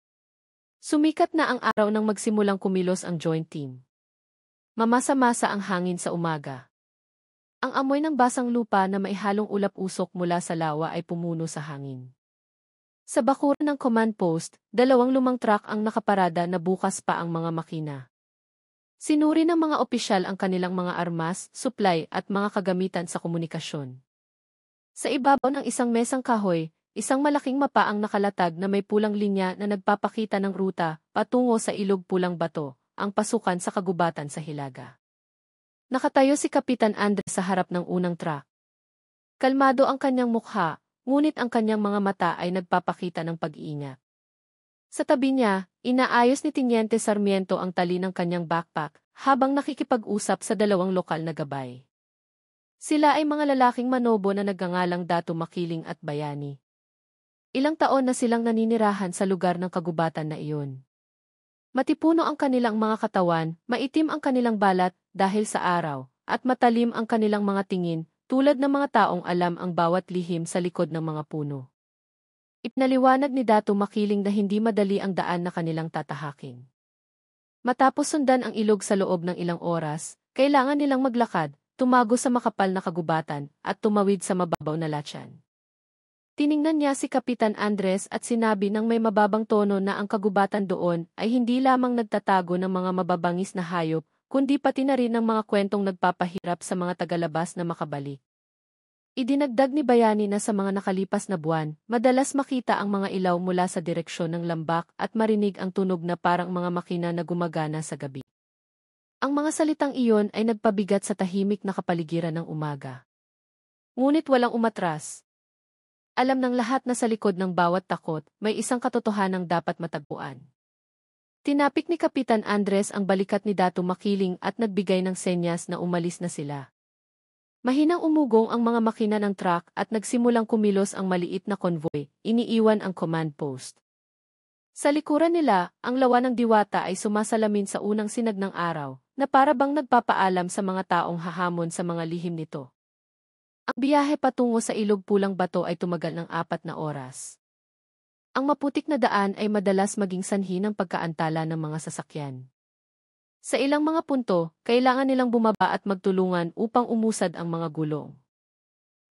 Sumikat na ang araw nang magsimulang kumilos ang joint team. Mamasa-masa ang hangin sa umaga. Ang amoy ng basang lupa na may halong ulap-usok mula sa lawa ay pumuno sa hangin. Sa bakuran ng command post, 2 lumang truck ang nakaparada na bukas pa ang mga makina. Sinuri ng mga opisyal ang kanilang mga armas, supply at mga kagamitan sa komunikasyon. Sa ibabaw ng isang mesang kahoy, isang malaking mapa ang nakalatag na may pulang linya na nagpapakita ng ruta patungo sa ilog pulang bato, ang pasukan sa kagubatan sa Hilaga. Nakatayo si Kapitan Andres sa harap ng unang truck. Kalmado ang kanyang mukha, ngunit ang kanyang mga mata ay nagpapakita ng pag-iingat. Sa tabi niya, inaayos ni Teniente Sarmiento ang tali ng kanyang backpack habang nakikipag-usap sa 2 lokal na gabay. Sila ay mga lalaking manobo na nagngangalang Datu Makiling at Bayani. Ilang taon na silang naninirahan sa lugar ng kagubatan na iyon. Matipuno ang kanilang mga katawan, maitim ang kanilang balat dahil sa araw, at matalim ang kanilang mga tingin, tulad ng mga taong alam ang bawat lihim sa likod ng mga puno. Ipinaliwanag ni Datu Makiling na hindi madali ang daan na kanilang tatahakin. Matapos sundan ang ilog sa loob ng ilang oras, kailangan nilang maglakad, tumago sa makapal na kagubatan, at tumawid sa mababaw na latyan. Tiningnan niya si Kapitan Andres at sinabi ng may mababang tono na ang kagubatan doon ay hindi lamang nagtatago ng mga mababangis na hayop, kundi pati na rin ng mga kwentong nagpapahirap sa mga tagalabas na makabalik. Idinagdag ni Bayani na sa mga nakalipas na buwan, madalas makita ang mga ilaw mula sa direksyon ng lambak at marinig ang tunog na parang mga makina na gumagana sa gabi. Ang mga salitang iyon ay nagpabigat sa tahimik na kapaligiran ng umaga. Ngunit walang umatras. Alam ng lahat na sa likod ng bawat takot, may isang katotohanang dapat matagpuan. Tinapik ni Kapitan Andres ang balikat ni Datu Makiling at nagbigay ng senyas na umalis na sila. Mahinang umugong ang mga makina ng truck at nagsimulang kumilos ang maliit na konvoy, iniiwan ang command post. Sa likuran nila, ang lawa ng diwata ay sumasalamin sa unang sinag ng araw, na para bang nagpapaalam sa mga taong hahamon sa mga lihim nito. Ang biyahe patungo sa ilog pulang bato ay tumagal ng 4 na oras. Ang maputik na daan ay madalas maging sanhi ng pagkaantala ng mga sasakyan. Sa ilang mga punto, kailangan nilang bumaba at magtulungan upang umusad ang mga gulong.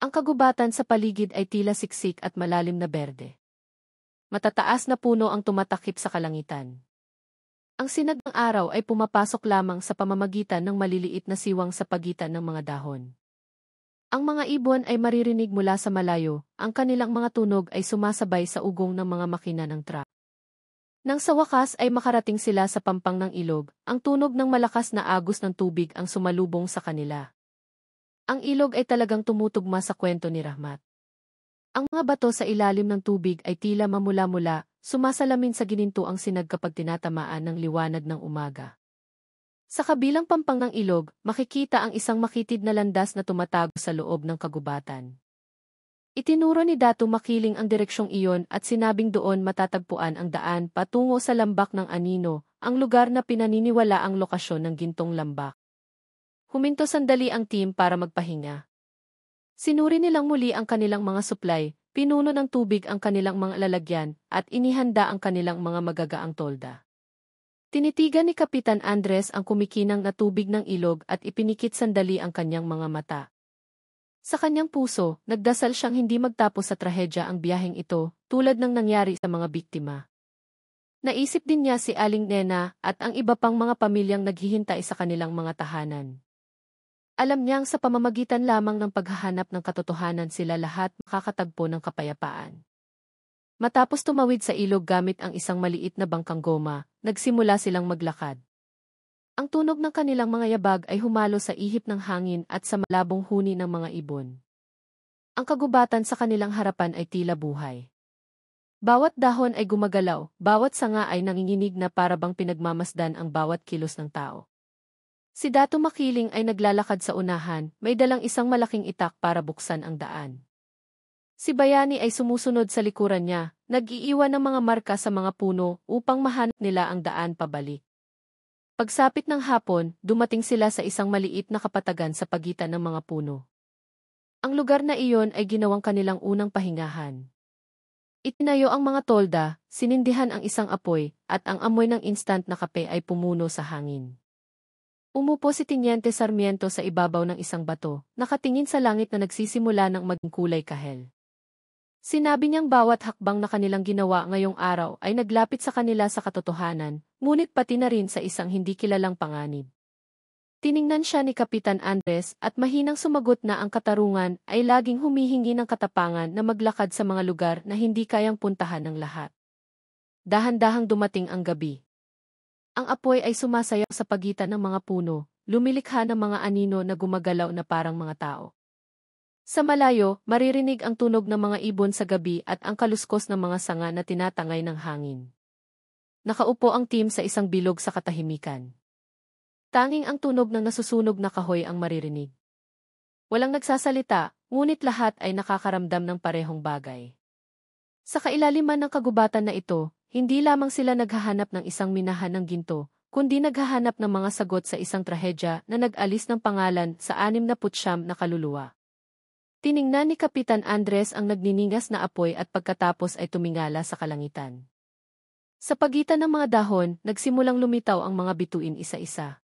Ang kagubatan sa paligid ay tila siksik at malalim na berde. Matataas na puno ang tumatakip sa kalangitan. Ang sinag ng araw ay pumapasok lamang sa pamamagitan ng maliliit na siwang sa pagitan ng mga dahon. Ang mga ibon ay maririnig mula sa malayo, ang kanilang mga tunog ay sumasabay sa ugong ng mga makina ng truck. Nang sa wakas ay makarating sila sa pampang ng ilog, ang tunog ng malakas na agos ng tubig ang sumalubong sa kanila. Ang ilog ay talagang tumutugma sa kwento ni Rahmat. Ang mga bato sa ilalim ng tubig ay tila mamula-mula, sumasalamin sa ginintuang sinag kapag tinatamaan ng liwanag ng umaga. Sa kabilang pampang ng ilog, makikita ang isang makitid na landas na tumatago sa loob ng kagubatan. Itinuro ni Datu Makiling ang direksyong iyon at sinabing doon matatagpuan ang daan patungo sa lambak ng Anino, ang lugar na pinaniniwala ang lokasyon ng gintong lambak. Huminto sandali ang team para magpahinga. Sinuri nilang muli ang kanilang mga supply, pinuno ng tubig ang kanilang mga lalagyan, at inihanda ang kanilang mga magagaang tolda. Tinitigan ni Kapitan Andres ang kumikinang na tubig ng ilog at ipinikit sandali ang kanyang mga mata. Sa kanyang puso, nagdasal siyang hindi magtapos sa trahedya ang biyaheng ito, tulad ng nangyari sa mga biktima. Naisip din niya si Aling Nena at ang iba pang mga pamilyang naghihintay sa kanilang mga tahanan. Alam niyang sa pamamagitan lamang ng paghahanap ng katotohanan sila lahat makakatagpo ng kapayapaan. Matapos tumawid sa ilog gamit ang isang maliit na bangkang goma, nagsimula silang maglakad. Ang tunog ng kanilang mga yabag ay humalo sa ihip ng hangin at sa malabong huni ng mga ibon. Ang kagubatan sa kanilang harapan ay tila buhay. Bawat dahon ay gumagalaw, bawat sanga ay nanginginig na para bang pinagmamasdan ang bawat kilos ng tao. Si Datu Makiling ay naglalakad sa unahan, may dalang isang malaking itak para buksan ang daan. Si Bayani ay sumusunod sa likuran niya, nag-iiwan ng mga marka sa mga puno upang mahanap nila ang daan pabalik. Pagsapit ng hapon, dumating sila sa isang maliit na kapatagan sa pagitan ng mga puno. Ang lugar na iyon ay ginawang kanilang unang pahingahan. Itinayo ang mga tolda, sinindihan ang isang apoy, at ang amoy ng instant na kape ay pumuno sa hangin. Umupo si Teniente Sarmiento sa ibabaw ng isang bato, nakatingin sa langit na nagsisimula ng maging kulay kahel. Sinabi niyang bawat hakbang na kanilang ginawa ngayong araw ay naglapit sa kanila sa katotohanan, ngunit pati na rin sa isang hindi kilalang panganib. Tiningnan siya ni Kapitan Andres at mahinang sumagot na ang katarungan ay laging humihingi ng katapangan na maglakad sa mga lugar na hindi kayang puntahan ng lahat. Dahan-dahang dumating ang gabi. Ang apoy ay sumasayaw sa pagitan ng mga puno, lumilikha ng mga anino na gumagalaw na parang mga tao. Sa malayo, maririnig ang tunog ng mga ibon sa gabi at ang kaluskos ng mga sanga na tinatangay ng hangin. Nakaupo ang team sa isang bilog sa katahimikan. Tanging ang tunog ng nasusunog na kahoy ang maririnig. Walang nagsasalita, ngunit lahat ay nakakaramdam ng parehong bagay. Sa kailaliman ng kagubatan na ito, hindi lamang sila naghahanap ng isang minahan ng ginto, kundi naghahanap ng mga sagot sa isang trahedya na nag-alis ng pangalan sa 69 na kaluluwa. Tiningnan ni Kapitan Andres ang nagniningas na apoy at pagkatapos ay tumingala sa kalangitan. Sa pagitan ng mga dahon, nagsimulang lumitaw ang mga bituin isa-isa.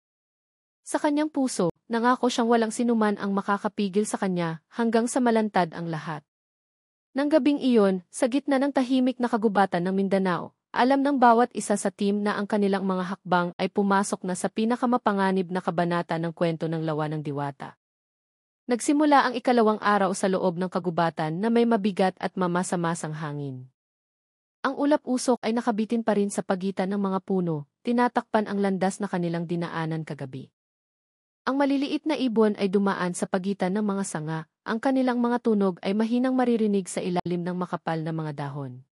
Sa kanyang puso, nangako siyang walang sinuman ang makakapigil sa kanya hanggang sa malantad ang lahat. Nang gabing iyon, sa gitna ng tahimik na kagubatan ng Mindanao, alam ng bawat isa sa team na ang kanilang mga hakbang ay pumasok na sa pinakamapanganib na kabanata ng kwento ng Lawa ng Diwata. Nagsimula ang ikalawang araw sa loob ng kagubatan na may mabigat at mamasa-masang hangin. Ang ulap-usok ay nakabitin pa rin sa pagitan ng mga puno, tinatakpan ang landas na kanilang dinaanan kagabi. Ang maliliit na ibon ay dumaan sa pagitan ng mga sanga, ang kanilang mga tunog ay mahinang maririnig sa ilalim ng makapal na mga dahon.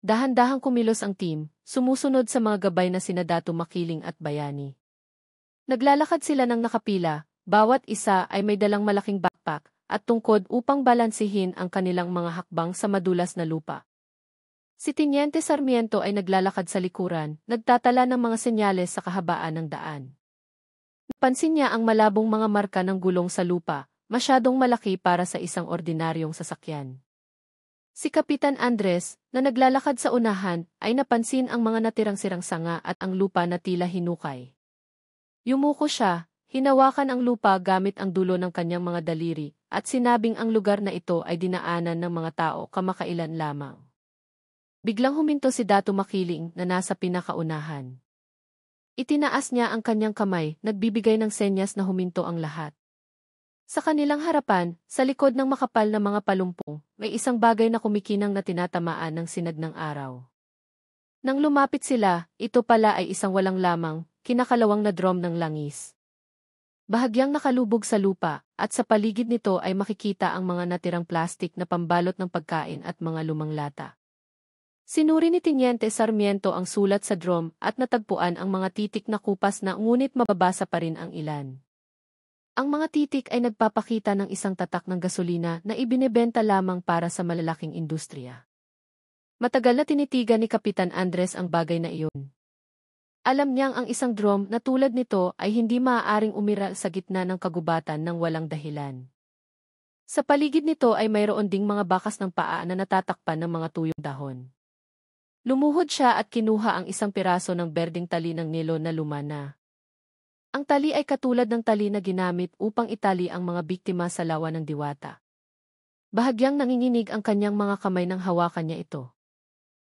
Dahan-dahang kumilos ang team, sumusunod sa mga gabay na sina Dato Makiling at Bayani. Naglalakad sila ng nakapila, bawat isa ay may dalang malaking backpack at tungkod upang balansihin ang kanilang mga hakbang sa madulas na lupa. Si Teniente Sarmiento ay naglalakad sa likuran, nagtatala ng mga senyales sa kahabaan ng daan. Napansin niya ang malabong mga marka ng gulong sa lupa, masyadong malaki para sa isang ordinaryong sasakyan. Si Kapitan Andres, na naglalakad sa unahan, ay napansin ang mga natirang sirang sanga at ang lupa na tila hinukay. Yumuko siya, hinawakan ang lupa gamit ang dulo ng kanyang mga daliri, at sinabing ang lugar na ito ay dinaanan ng mga tao kamakailan lamang. Biglang huminto si Dato Makiling na nasa pinakaunahan. Itinaas niya ang kanyang kamay, nagbibigay ng senyas na huminto ang lahat. Sa kanilang harapan, sa likod ng makapal na mga palumpong, may isang bagay na kumikinang na tinatamaan ng sinag ng araw. Nang lumapit sila, ito pala ay isang walang lamang, kinakalawang na drum ng langis. Bahagyang nakalubog sa lupa, at sa paligid nito ay makikita ang mga natirang plastik na pambalot ng pagkain at mga lumang lata. Sinuri ni Teniente Sarmiento ang sulat sa drum at natagpuan ang mga titik na kupas na ngunit mababasa pa rin ang ilan. Ang mga titik ay nagpapakita ng isang tatak ng gasolina na ibinebenta lamang para sa malalaking industriya. Matagal na tinitigan ni Kapitan Andres ang bagay na iyon. Alam niyang ang isang drum na tulad nito ay hindi maaaring umira sa gitna ng kagubatan ng walang dahilan. Sa paligid nito ay mayroon ding mga bakas ng paa na natatakpan ng mga tuyong dahon. Lumuhod siya at kinuha ang isang piraso ng berdeng tali ng nilo na luma na. Ang tali ay katulad ng tali na ginamit upang itali ang mga biktima sa Lawa ng Diwata. Bahagyang nanginginig ang kanyang mga kamay nang hawakan niya ito.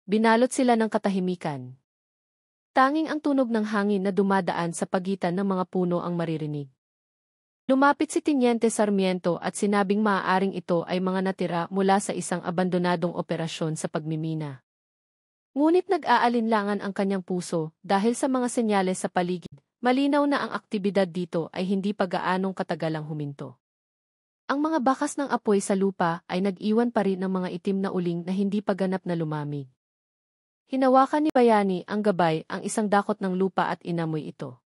Binalot sila ng katahimikan. Tanging ang tunog ng hangin na dumadaan sa pagitan ng mga puno ang maririnig. Lumapit si Teniente Sarmiento at sinabing maaaring ito ay mga natira mula sa isang abandonadong operasyon sa pagmimina. Ngunit nag-aalinlangan ang kanyang puso dahil sa mga senyales sa paligid. Malinaw na ang aktibidad dito ay hindi pa gaanong katagalang huminto. Ang mga bakas ng apoy sa lupa ay nag-iwan pa rin ng mga itim na uling na hindi pa ganap na lumamig. Hinawakan ni Bayani ang gabay, ang isang dakot ng lupa at inamoy ito.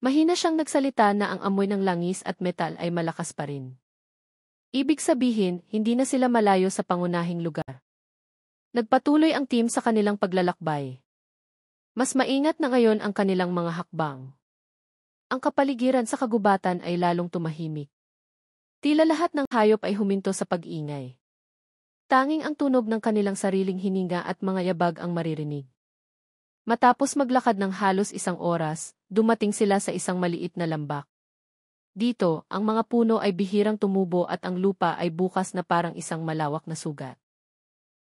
Mahina siyang nagsalita na ang amoy ng langis at metal ay malakas pa rin. Ibig sabihin, hindi na sila malayo sa pangunahing lugar. Nagpatuloy ang team sa kanilang paglalakbay. Mas maingat na ngayon ang kanilang mga hakbang. Ang kapaligiran sa kagubatan ay lalong tumahimik. Tila lahat ng hayop ay huminto sa pag-ingay. Tanging ang tunog ng kanilang sariling hininga at mga yabag ang maririnig. Matapos maglakad ng halos 1 oras, dumating sila sa isang maliit na lambak. Dito, ang mga puno ay bihirang tumubo at ang lupa ay bukas na parang isang malawak na sugat.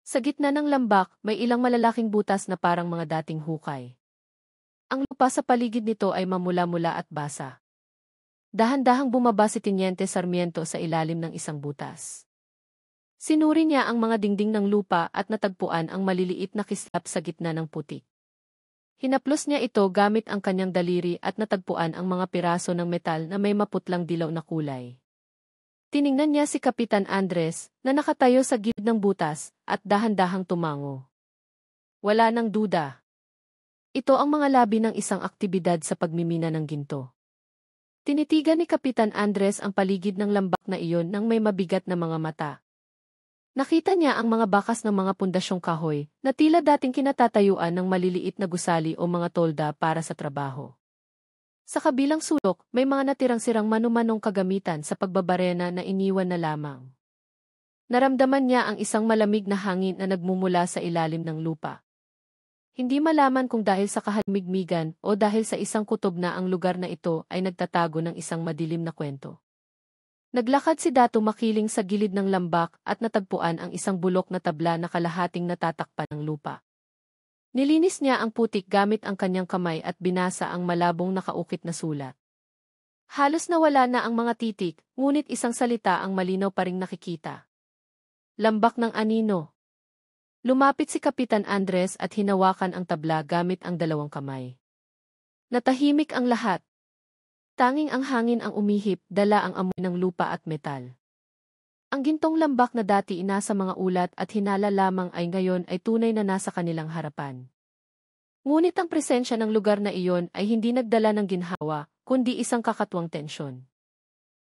Sa gitna ng lambak, may ilang malalaking butas na parang mga dating hukay. Ang lupa sa paligid nito ay mamula-mula at basa. Dahan-dahang bumaba si Teniente Sarmiento sa ilalim ng isang butas. Sinuri niya ang mga dingding ng lupa at natagpuan ang maliliit na kislap sa gitna ng putik. Hinaplos niya ito gamit ang kanyang daliri at natagpuan ang mga piraso ng metal na may maputlang dilaw na kulay. Tiningnan niya si Kapitan Andres, na nakatayo sa gilid ng butas, at dahan-dahang tumango. Wala nang duda. Ito ang mga labi ng isang aktibidad sa pagmimina ng ginto. Tinitigan ni Kapitan Andres ang paligid ng lambak na iyon nang may mabigat na mga mata. Nakita niya ang mga bakas ng mga pundasyong kahoy na tila dating kinatatayuan ng maliliit na gusali o mga tolda para sa trabaho. Sa kabilang sulok, may mga natirang sirang manumanong kagamitan sa pagbabarena na iniwan na lamang. Naramdaman niya ang isang malamig na hangin na nagmumula sa ilalim ng lupa. Hindi malaman kung dahil sa kahalimigmigan o dahil sa isang kutob na ang lugar na ito ay nagtatago ng isang madilim na kwento. Naglakad si Dato Makiling sa gilid ng lambak at natagpuan ang isang bulok na tabla na kalahating natatakpan ng lupa. Nilinis niya ang putik gamit ang kanyang kamay at binasa ang malabong nakaukit na sulat. Halos nawala na ang mga titik, ngunit isang salita ang malinaw pa ring nakikita. Lambak ng anino. Lumapit si Kapitan Andres at hinawakan ang tabla gamit ang dalawang kamay. Natahimik ang lahat. Tanging ang hangin ang umihip, dala ang amoy ng lupa at metal. Ang gintong lambak na dati inasa mga ulat at hinala lamang ay ngayon ay tunay na nasa kanilang harapan. Ngunit ang presensya ng lugar na iyon ay hindi nagdala ng ginhawa, kundi isang kakatuwang tensyon.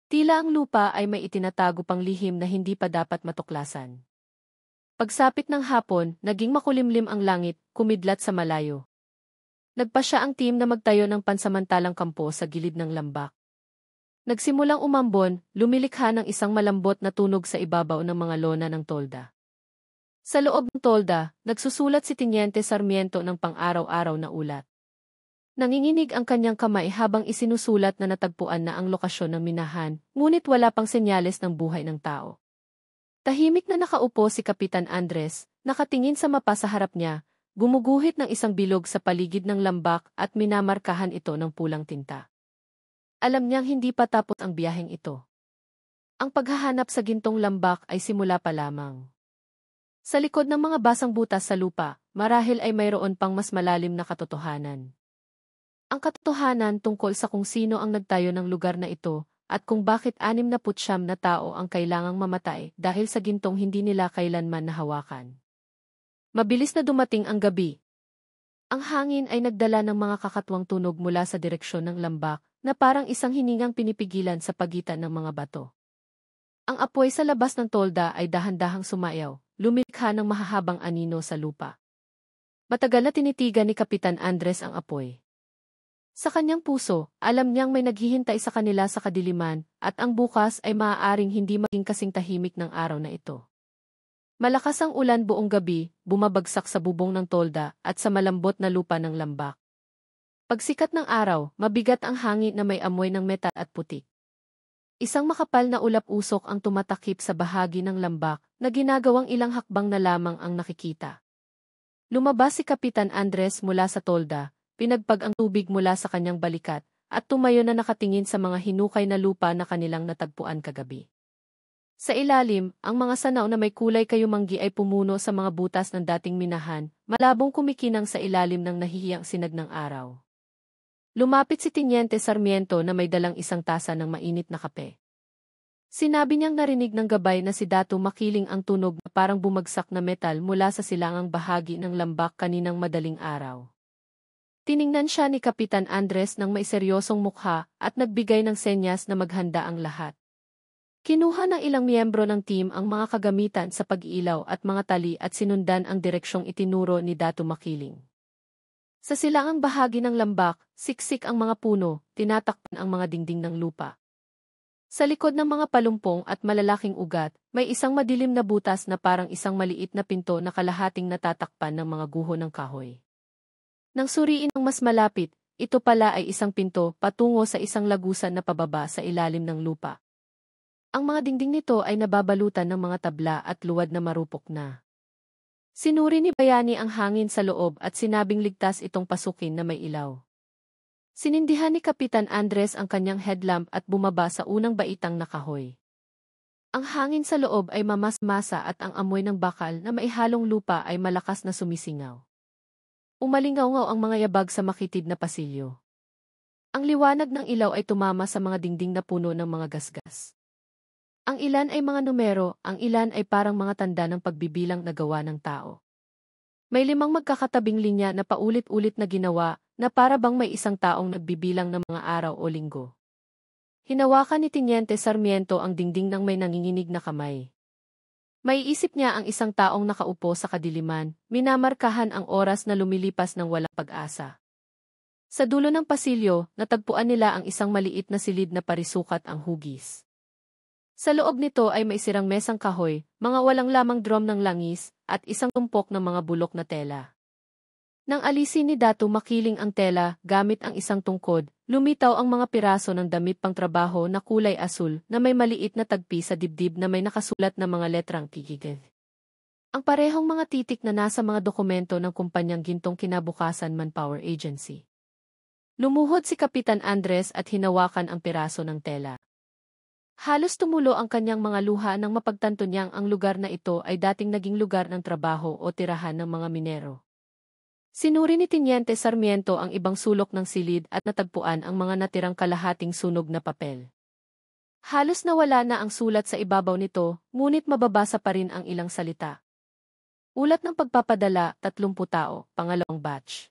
Tila ang lupa ay may itinatago pang lihim na hindi pa dapat matuklasan. Pagsapit ng hapon, naging makulimlim ang langit, kumidlat sa malayo. Nagpasya ang team na magtayo ng pansamantalang kampo sa gilid ng lambak. Nagsimulang umambon, lumilikha ng isang malambot na tunog sa ibabaw ng mga lona ng tolda. Sa loob ng tolda, nagsusulat si Teniente Sarmiento ng pang-araw-araw na ulat. Nanginginig ang kanyang kamay habang isinusulat na natagpuan na ang lokasyon ng minahan, ngunit wala pang senyales ng buhay ng tao. Tahimik na nakaupo si Kapitan Andres, nakatingin sa mapa sa harap niya, gumuguhit ng isang bilog sa paligid ng lambak at minamarkahan ito ng pulang tinta. Alam niyang hindi pa tapos ang biyaheng ito. Ang paghahanap sa gintong lambak ay simula pa lamang. Sa likod ng mga basang butas sa lupa, marahil ay mayroon pang mas malalim na katotohanan. Ang katotohanan tungkol sa kung sino ang nagtayo ng lugar na ito at kung bakit 69 na tao ang kailangang mamatay dahil sa gintong hindi nila kailanman nahawakan. Mabilis na dumating ang gabi. Ang hangin ay nagdala ng mga kakatwang tunog mula sa direksyon ng lambak na parang isang hiningang pinipigilan sa pagitan ng mga bato. Ang apoy sa labas ng tolda ay dahan-dahang sumayaw, lumilikha ng mahahabang anino sa lupa. Matagal na tinitigan ni Kapitan Andres ang apoy. Sa kanyang puso, alam niyang may naghihintay sa kanila sa kadiliman at ang bukas ay maaaring hindi maging kasing tahimik ng araw na ito. Malakas ang ulan buong gabi, bumabagsak sa bubong ng tolda at sa malambot na lupa ng lambak. Pagsikat ng araw, mabigat ang hangin na may amoy ng metal at putik. Isang makapal na ulap-usok ang tumatakip sa bahagi ng lambak na ginagawang ilang hakbang na lamang ang nakikita. Lumabas si Kapitan Andres mula sa tolda, pinagpag ang tubig mula sa kanyang balikat, at tumayo na nakatingin sa mga hinukay na lupa na kanilang natagpuan kagabi. Sa ilalim, ang mga sanaw na may kulay kayumanggi ay pumuno sa mga butas ng dating minahan, malabong kumikinang sa ilalim ng nahihiyang sinag ng araw. Lumapit si Teniente Sarmiento na may dalang isang tasa ng mainit na kape. Sinabi niyang narinig ng gabay na si Dato Makiling ang tunog na parang bumagsak na metal mula sa silangang bahagi ng lambak kaninang madaling araw. Tiningnan siya ni Kapitan Andres ng may seryosong mukha at nagbigay ng senyas na maghanda ang lahat. Kinuha ng ilang miyembro ng team ang mga kagamitan sa pag-iilaw at mga tali at sinundan ang direksyong itinuro ni Dato Makiling. Sa silangang bahagi ng lambak, siksik ang mga puno, tinatakpan ang mga dingding ng lupa. Sa likod ng mga palumpong at malalaking ugat, may isang madilim na butas na parang isang maliit na pinto na kalahating natatakpan ng mga guho ng kahoy. Nang suriin ng mas malapit, ito pala ay isang pinto patungo sa isang lagusan na pababa sa ilalim ng lupa. Ang mga dingding nito ay nababalutan ng mga tabla at luwad na marupok na. Sinuri ni Bayani ang hangin sa loob at sinabing ligtas itong pasukin na may ilaw. Sinindihan ni Kapitan Andres ang kanyang headlamp at bumaba sa unang baitang na kahoy. Ang hangin sa loob ay mamasmasa at ang amoy ng bakal na maihalong lupa ay malakas na sumisingaw. Umalingaw-ngaw ang mga yabag sa makitid na pasilyo. Ang liwanag ng ilaw ay tumama sa mga dingding na puno ng mga gasgas. Ang ilan ay mga numero, ang ilan ay parang mga tanda ng pagbibilang na gawa ng tao. May 5 magkakatabing linya na paulit-ulit na ginawa na para bang may isang taong nagbibilang ng mga araw o linggo. Hinawakan ni Teniente Sarmiento ang dingding ng may nanginginig na kamay. Maiisip niya ang isang taong nakaupo sa kadiliman, minamarkahan ang oras na lumilipas ng walang pag-asa. Sa dulo ng pasilyo, natagpuan nila ang isang maliit na silid na parisukat ang hugis. Sa loob nito ay may sirang mesang kahoy, mga walang lamang drum ng langis, at isang tumpok ng mga bulok na tela. Nang alisin ni Datu makiling ang tela, gamit ang isang tungkod, lumitaw ang mga piraso ng damit pangtrabaho na kulay asul na may maliit na tagpi sa dibdib na may nakasulat na mga letrang kikigil. Ang parehong mga titik na nasa mga dokumento ng kumpanyang Gintong Kinabukasan Manpower Agency. Lumuhod si Kapitan Andres at hinawakan ang piraso ng tela. Halos tumulo ang kanyang mga luha nang mapagtanto niyang ang lugar na ito ay dating naging lugar ng trabaho o tirahan ng mga minero. Sinuri ni Teniente Sarmiento ang ibang sulok ng silid at natagpuan ang mga natirang kalahating sunog na papel. Halos nawala na ang sulat sa ibabaw nito, ngunit mababasa pa rin ang ilang salita. Ulat ng pagpapadala, 30 tao, pangalawang batch.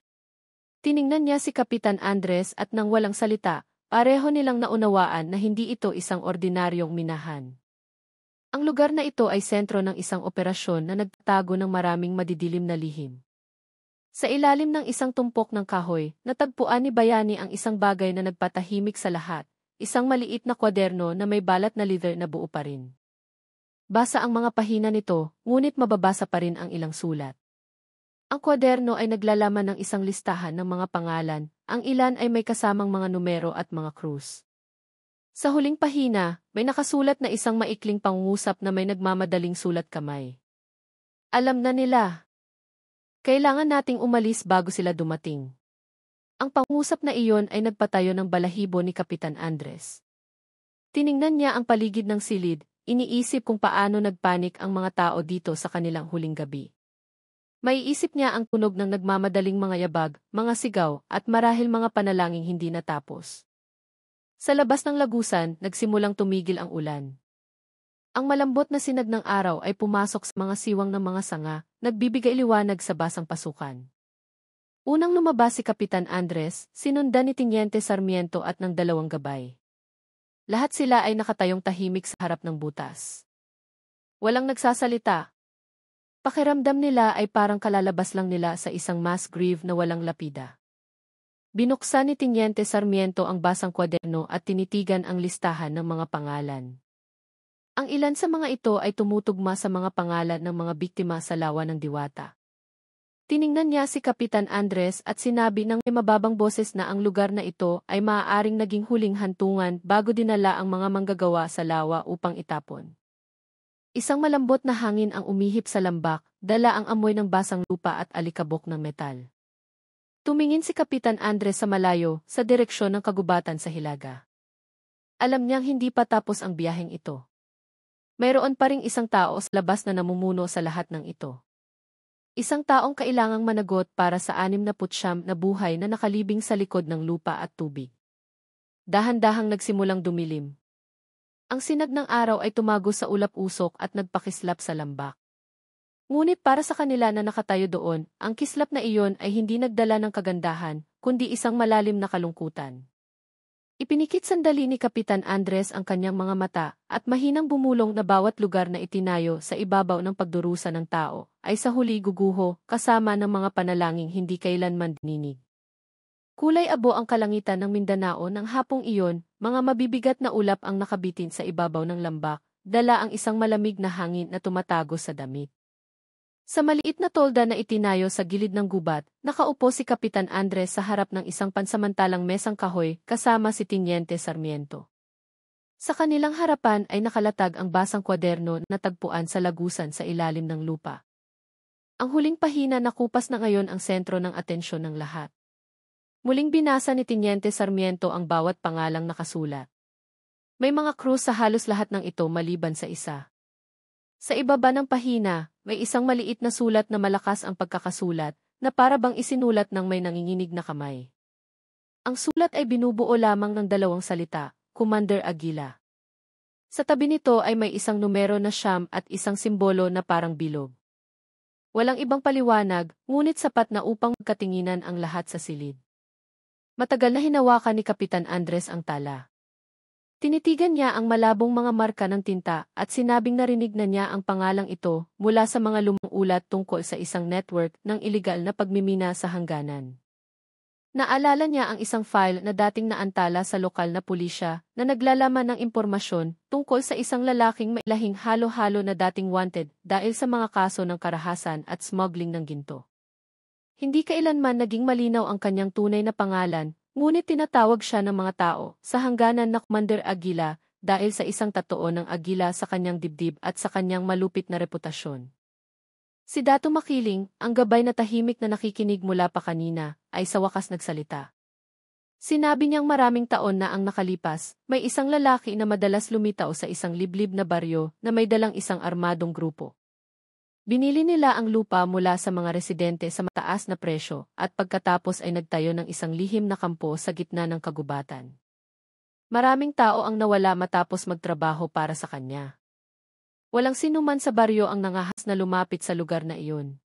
Tiningnan niya si Kapitan Andres at nang walang salita, pareho nilang naunawaan na hindi ito isang ordinaryong minahan. Ang lugar na ito ay sentro ng isang operasyon na nagtatago ng maraming madidilim na lihim. Sa ilalim ng isang tumpok ng kahoy, natagpuan ni Bayani ang isang bagay na nagpatahimik sa lahat, isang maliit na kwaderno na may balat na leather na buo pa rin. Basa ang mga pahina nito, ngunit mababasa pa rin ang ilang sulat. Ang kwaderno ay naglalaman ng isang listahan ng mga pangalan, ang ilan ay may kasamang mga numero at mga krus. Sa huling pahina, may nakasulat na isang maikling pangungusap na may nagmamadaling sulat kamay. Alam na nila. Kailangan nating umalis bago sila dumating. Ang pangungusap na iyon ay nagpatayo ng balahibo ni Kapitan Andres. Tiningnan niya ang paligid ng silid, iniisip kung paano nagpanik ang mga tao dito sa kanilang huling gabi. Maiisip niya ang tunog ng nagmamadaling mga yabag, mga sigaw, at marahil mga panalangin hindi natapos. Sa labas ng lagusan, nagsimulang tumigil ang ulan. Ang malambot na sinag ng araw ay pumasok sa mga siwang ng mga sanga, nagbibigay liwanag sa basang pasukan. Unang lumabas si Kapitan Andres, sinundan ni Teniente Sarmiento at ng dalawang gabay. Lahat sila ay nakatayong tahimik sa harap ng butas. Walang nagsasalita. Pakiramdam nila ay parang kalalabas lang nila sa isang mass grave na walang lapida. Binuksan ni Teniente Sarmiento ang basang kwaderno at tinitigan ang listahan ng mga pangalan. Ang ilan sa mga ito ay tumutugma sa mga pangalan ng mga biktima sa lawa ng Diwata. Tiningnan niya si Kapitan Andres at sinabi ng may mababang boses na ang lugar na ito ay maaaring naging huling hantungan bago dinala ang mga manggagawa sa lawa upang itapon. Isang malambot na hangin ang umihip sa lambak, dala ang amoy ng basang lupa at alikabok ng metal. Tumingin si Kapitan Andres sa malayo, sa direksyon ng kagubatan sa hilaga. Alam niyang hindi pa tapos ang biyaheng ito. Mayroon pa ring isang tao sa labas na namumuno sa lahat ng ito. Isang taong kailangang managot para sa 69 na buhay na nakalibing sa likod ng lupa at tubig. Dahan-dahang nagsimulang dumilim. Ang sinag ng araw ay tumago sa ulap-usok at nagpakislap sa lambak. Ngunit para sa kanila na nakatayo doon, ang kislap na iyon ay hindi nagdala ng kagandahan, kundi isang malalim na kalungkutan. Ipinikit sandali ni Kapitan Andres ang kanyang mga mata, at mahinang bumulong na bawat lugar na itinayo sa ibabaw ng pagdurusa ng tao, ay sa huli guguho, kasama ng mga panalangin hindi kailanman dininig. Kulay abo ang kalangitan ng Mindanao ng hapong iyon, mga mabibigat na ulap ang nakabitin sa ibabaw ng lambak, dala ang isang malamig na hangin na tumatago sa damit. Sa maliit na tolda na itinayo sa gilid ng gubat, nakaupo si Kapitan Andres sa harap ng isang pansamantalang mesang kahoy kasama si Teniente Sarmiento. Sa kanilang harapan ay nakalatag ang basang kwaderno na tagpuan sa lagusan sa ilalim ng lupa. Ang huling pahina nakupas na ngayon ang sentro ng atensyon ng lahat. Muling binasa ni Teniente Sarmiento ang bawat pangalang nakasulat. May mga krus sa halos lahat ng ito maliban sa isa. Sa ibaba ng pahina, may isang maliit na sulat na malakas ang pagkakasulat, na para bang isinulat ng may nanginginig na kamay. Ang sulat ay binubuo lamang ng dalawang salita, Commander Aguila. Sa tabi nito ay may isang numero na siyam at isang simbolo na parang bilog. Walang ibang paliwanag, ngunit sapat na upang magkatinginan ang lahat sa silid. Matagal na hinawakan ni Kapitan Andres ang tala. Tinitigan niya ang malabong mga marka ng tinta at sinabing narinig na niya ang pangalang ito mula sa mga lumang ulat tungkol sa isang network ng iligal na pagmimina sa hangganan. Naalala niya ang isang file na dating naantala sa lokal na pulisya na naglalaman ng impormasyon tungkol sa isang lalaking may lahing halo-halo na dating wanted dahil sa mga kaso ng karahasan at smuggling ng ginto. Hindi kailanman naging malinaw ang kanyang tunay na pangalan, ngunit tinatawag siya ng mga tao sa hangganan na Commander Aguila dahil sa isang tatoo ng Aguila sa kanyang dibdib at sa kanyang malupit na reputasyon. Si Dato Makiling, ang gabay na tahimik na nakikinig mula pa kanina, ay sa wakas nagsalita. Sinabi niyang maraming taon na ang nakalipas, may isang lalaki na madalas lumitaw sa isang liblib na baryo na may dalang isang armadong grupo. Binili nila ang lupa mula sa mga residente sa mataas na presyo at pagkatapos ay nagtayo ng isang lihim na kampo sa gitna ng kagubatan. Maraming tao ang nawala matapos magtrabaho para sa kanya. Walang sinuman sa baryo ang nangahas na lumapit sa lugar na iyon.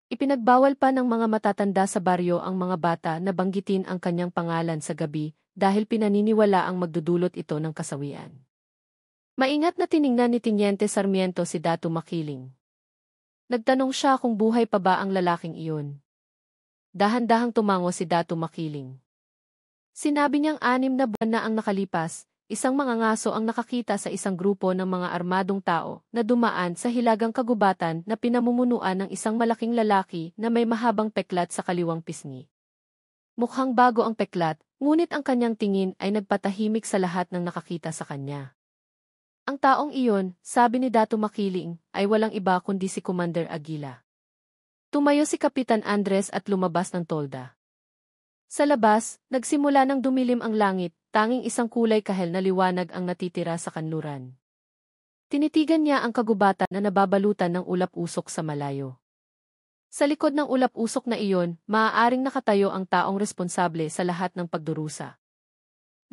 Ipinagbawal pa ng mga matatanda sa baryo ang mga bata na banggitin ang kanyang pangalan sa gabi dahil pinaniniwala ang magdudulot ito ng kasawian. Maingat na tiningnan ni Teniente Sarmiento si Dato Makiling. Nagtanong siya kung buhay pa ba ang lalaking iyon. Dahan-dahang tumango si Dato Makiling. Sinabi niyang 6 na buwan na ang nakalipas, isang mangangaso ang nakakita sa isang grupo ng mga armadong tao na dumaan sa hilagang kagubatan na pinamumunuan ng isang malaking lalaki na may mahabang peklat sa kaliwang pisngi. Mukhang bago ang peklat, ngunit ang kanyang tingin ay nagpatahimik sa lahat ng nakakita sa kanya. Ang taong iyon, sabi ni Dato Makiling, ay walang iba kundi si Commander Aguila. Tumayo si Kapitan Andres at lumabas ng tolda. Sa labas, nagsimula ng dumilim ang langit, tanging isang kulay kahel na liwanag ang natitira sa kanluran. Tinitigan niya ang kagubatan na nababalutan ng ulap-usok sa malayo. Sa likod ng ulap-usok na iyon, maaaring nakatayo ang taong responsable sa lahat ng pagdurusa.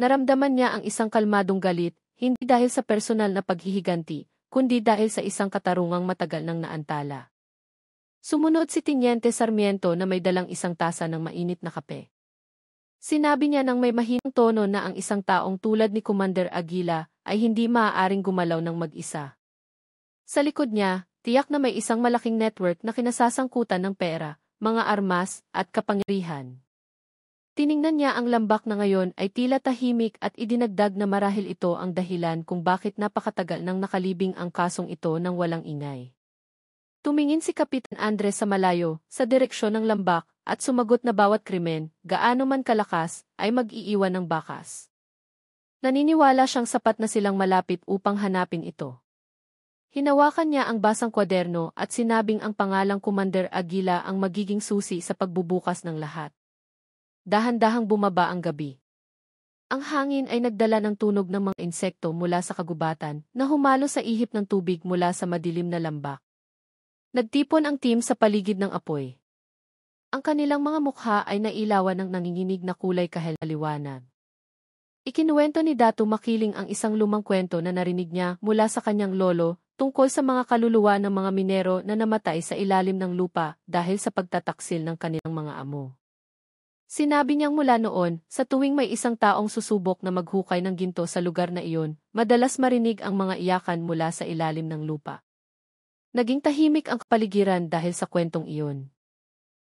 Naramdaman niya ang isang kalmadong galit, hindi dahil sa personal na paghihiganti, kundi dahil sa isang katarungang matagal nang naantala. Sumunod si Teniente Sarmiento na may dalang isang tasa ng mainit na kape. Sinabi niya ng may mahinang tono na ang isang taong tulad ni Commander Aguila ay hindi maaaring gumalaw ng mag-isa. Sa likod niya, tiyak na may isang malaking network na kinasasangkutan ng pera, mga armas, at kapangyarihan. Tiningnan niya ang lambak na ngayon ay tila tahimik at idinagdag na marahil ito ang dahilan kung bakit napakatagal nang nakalibing ang kasong ito nang walang ingay. Tumingin si Kapitan Andres sa malayo, sa direksyon ng lambak, at sumagot na bawat krimen, gaano man kalakas, ay mag-iiwan ng bakas. Naniniwala siyang sapat na silang malapit upang hanapin ito. Hinawakan niya ang basang kwaderno at sinabing ang pangalang Commander Aguila ang magiging susi sa pagbubukas ng lahat. Dahan-dahang bumaba ang gabi. Ang hangin ay nagdala ng tunog ng mga insekto mula sa kagubatan na humalo sa ihip ng tubig mula sa madilim na lambak. Nagtipon ang team sa paligid ng apoy. Ang kanilang mga mukha ay nailawan ng nanginginig na kulay kahel na liwanag. Ikinuwento ni Dato Makiling ang isang lumang kwento na narinig niya mula sa kanyang lolo tungkol sa mga kaluluwa ng mga minero na namatay sa ilalim ng lupa dahil sa pagtataksil ng kanilang mga amo. Sinabi niyang mula noon, sa tuwing may isang taong susubok na maghukay ng ginto sa lugar na iyon, madalas marinig ang mga iyakan mula sa ilalim ng lupa. Naging tahimik ang kapaligiran dahil sa kwentong iyon.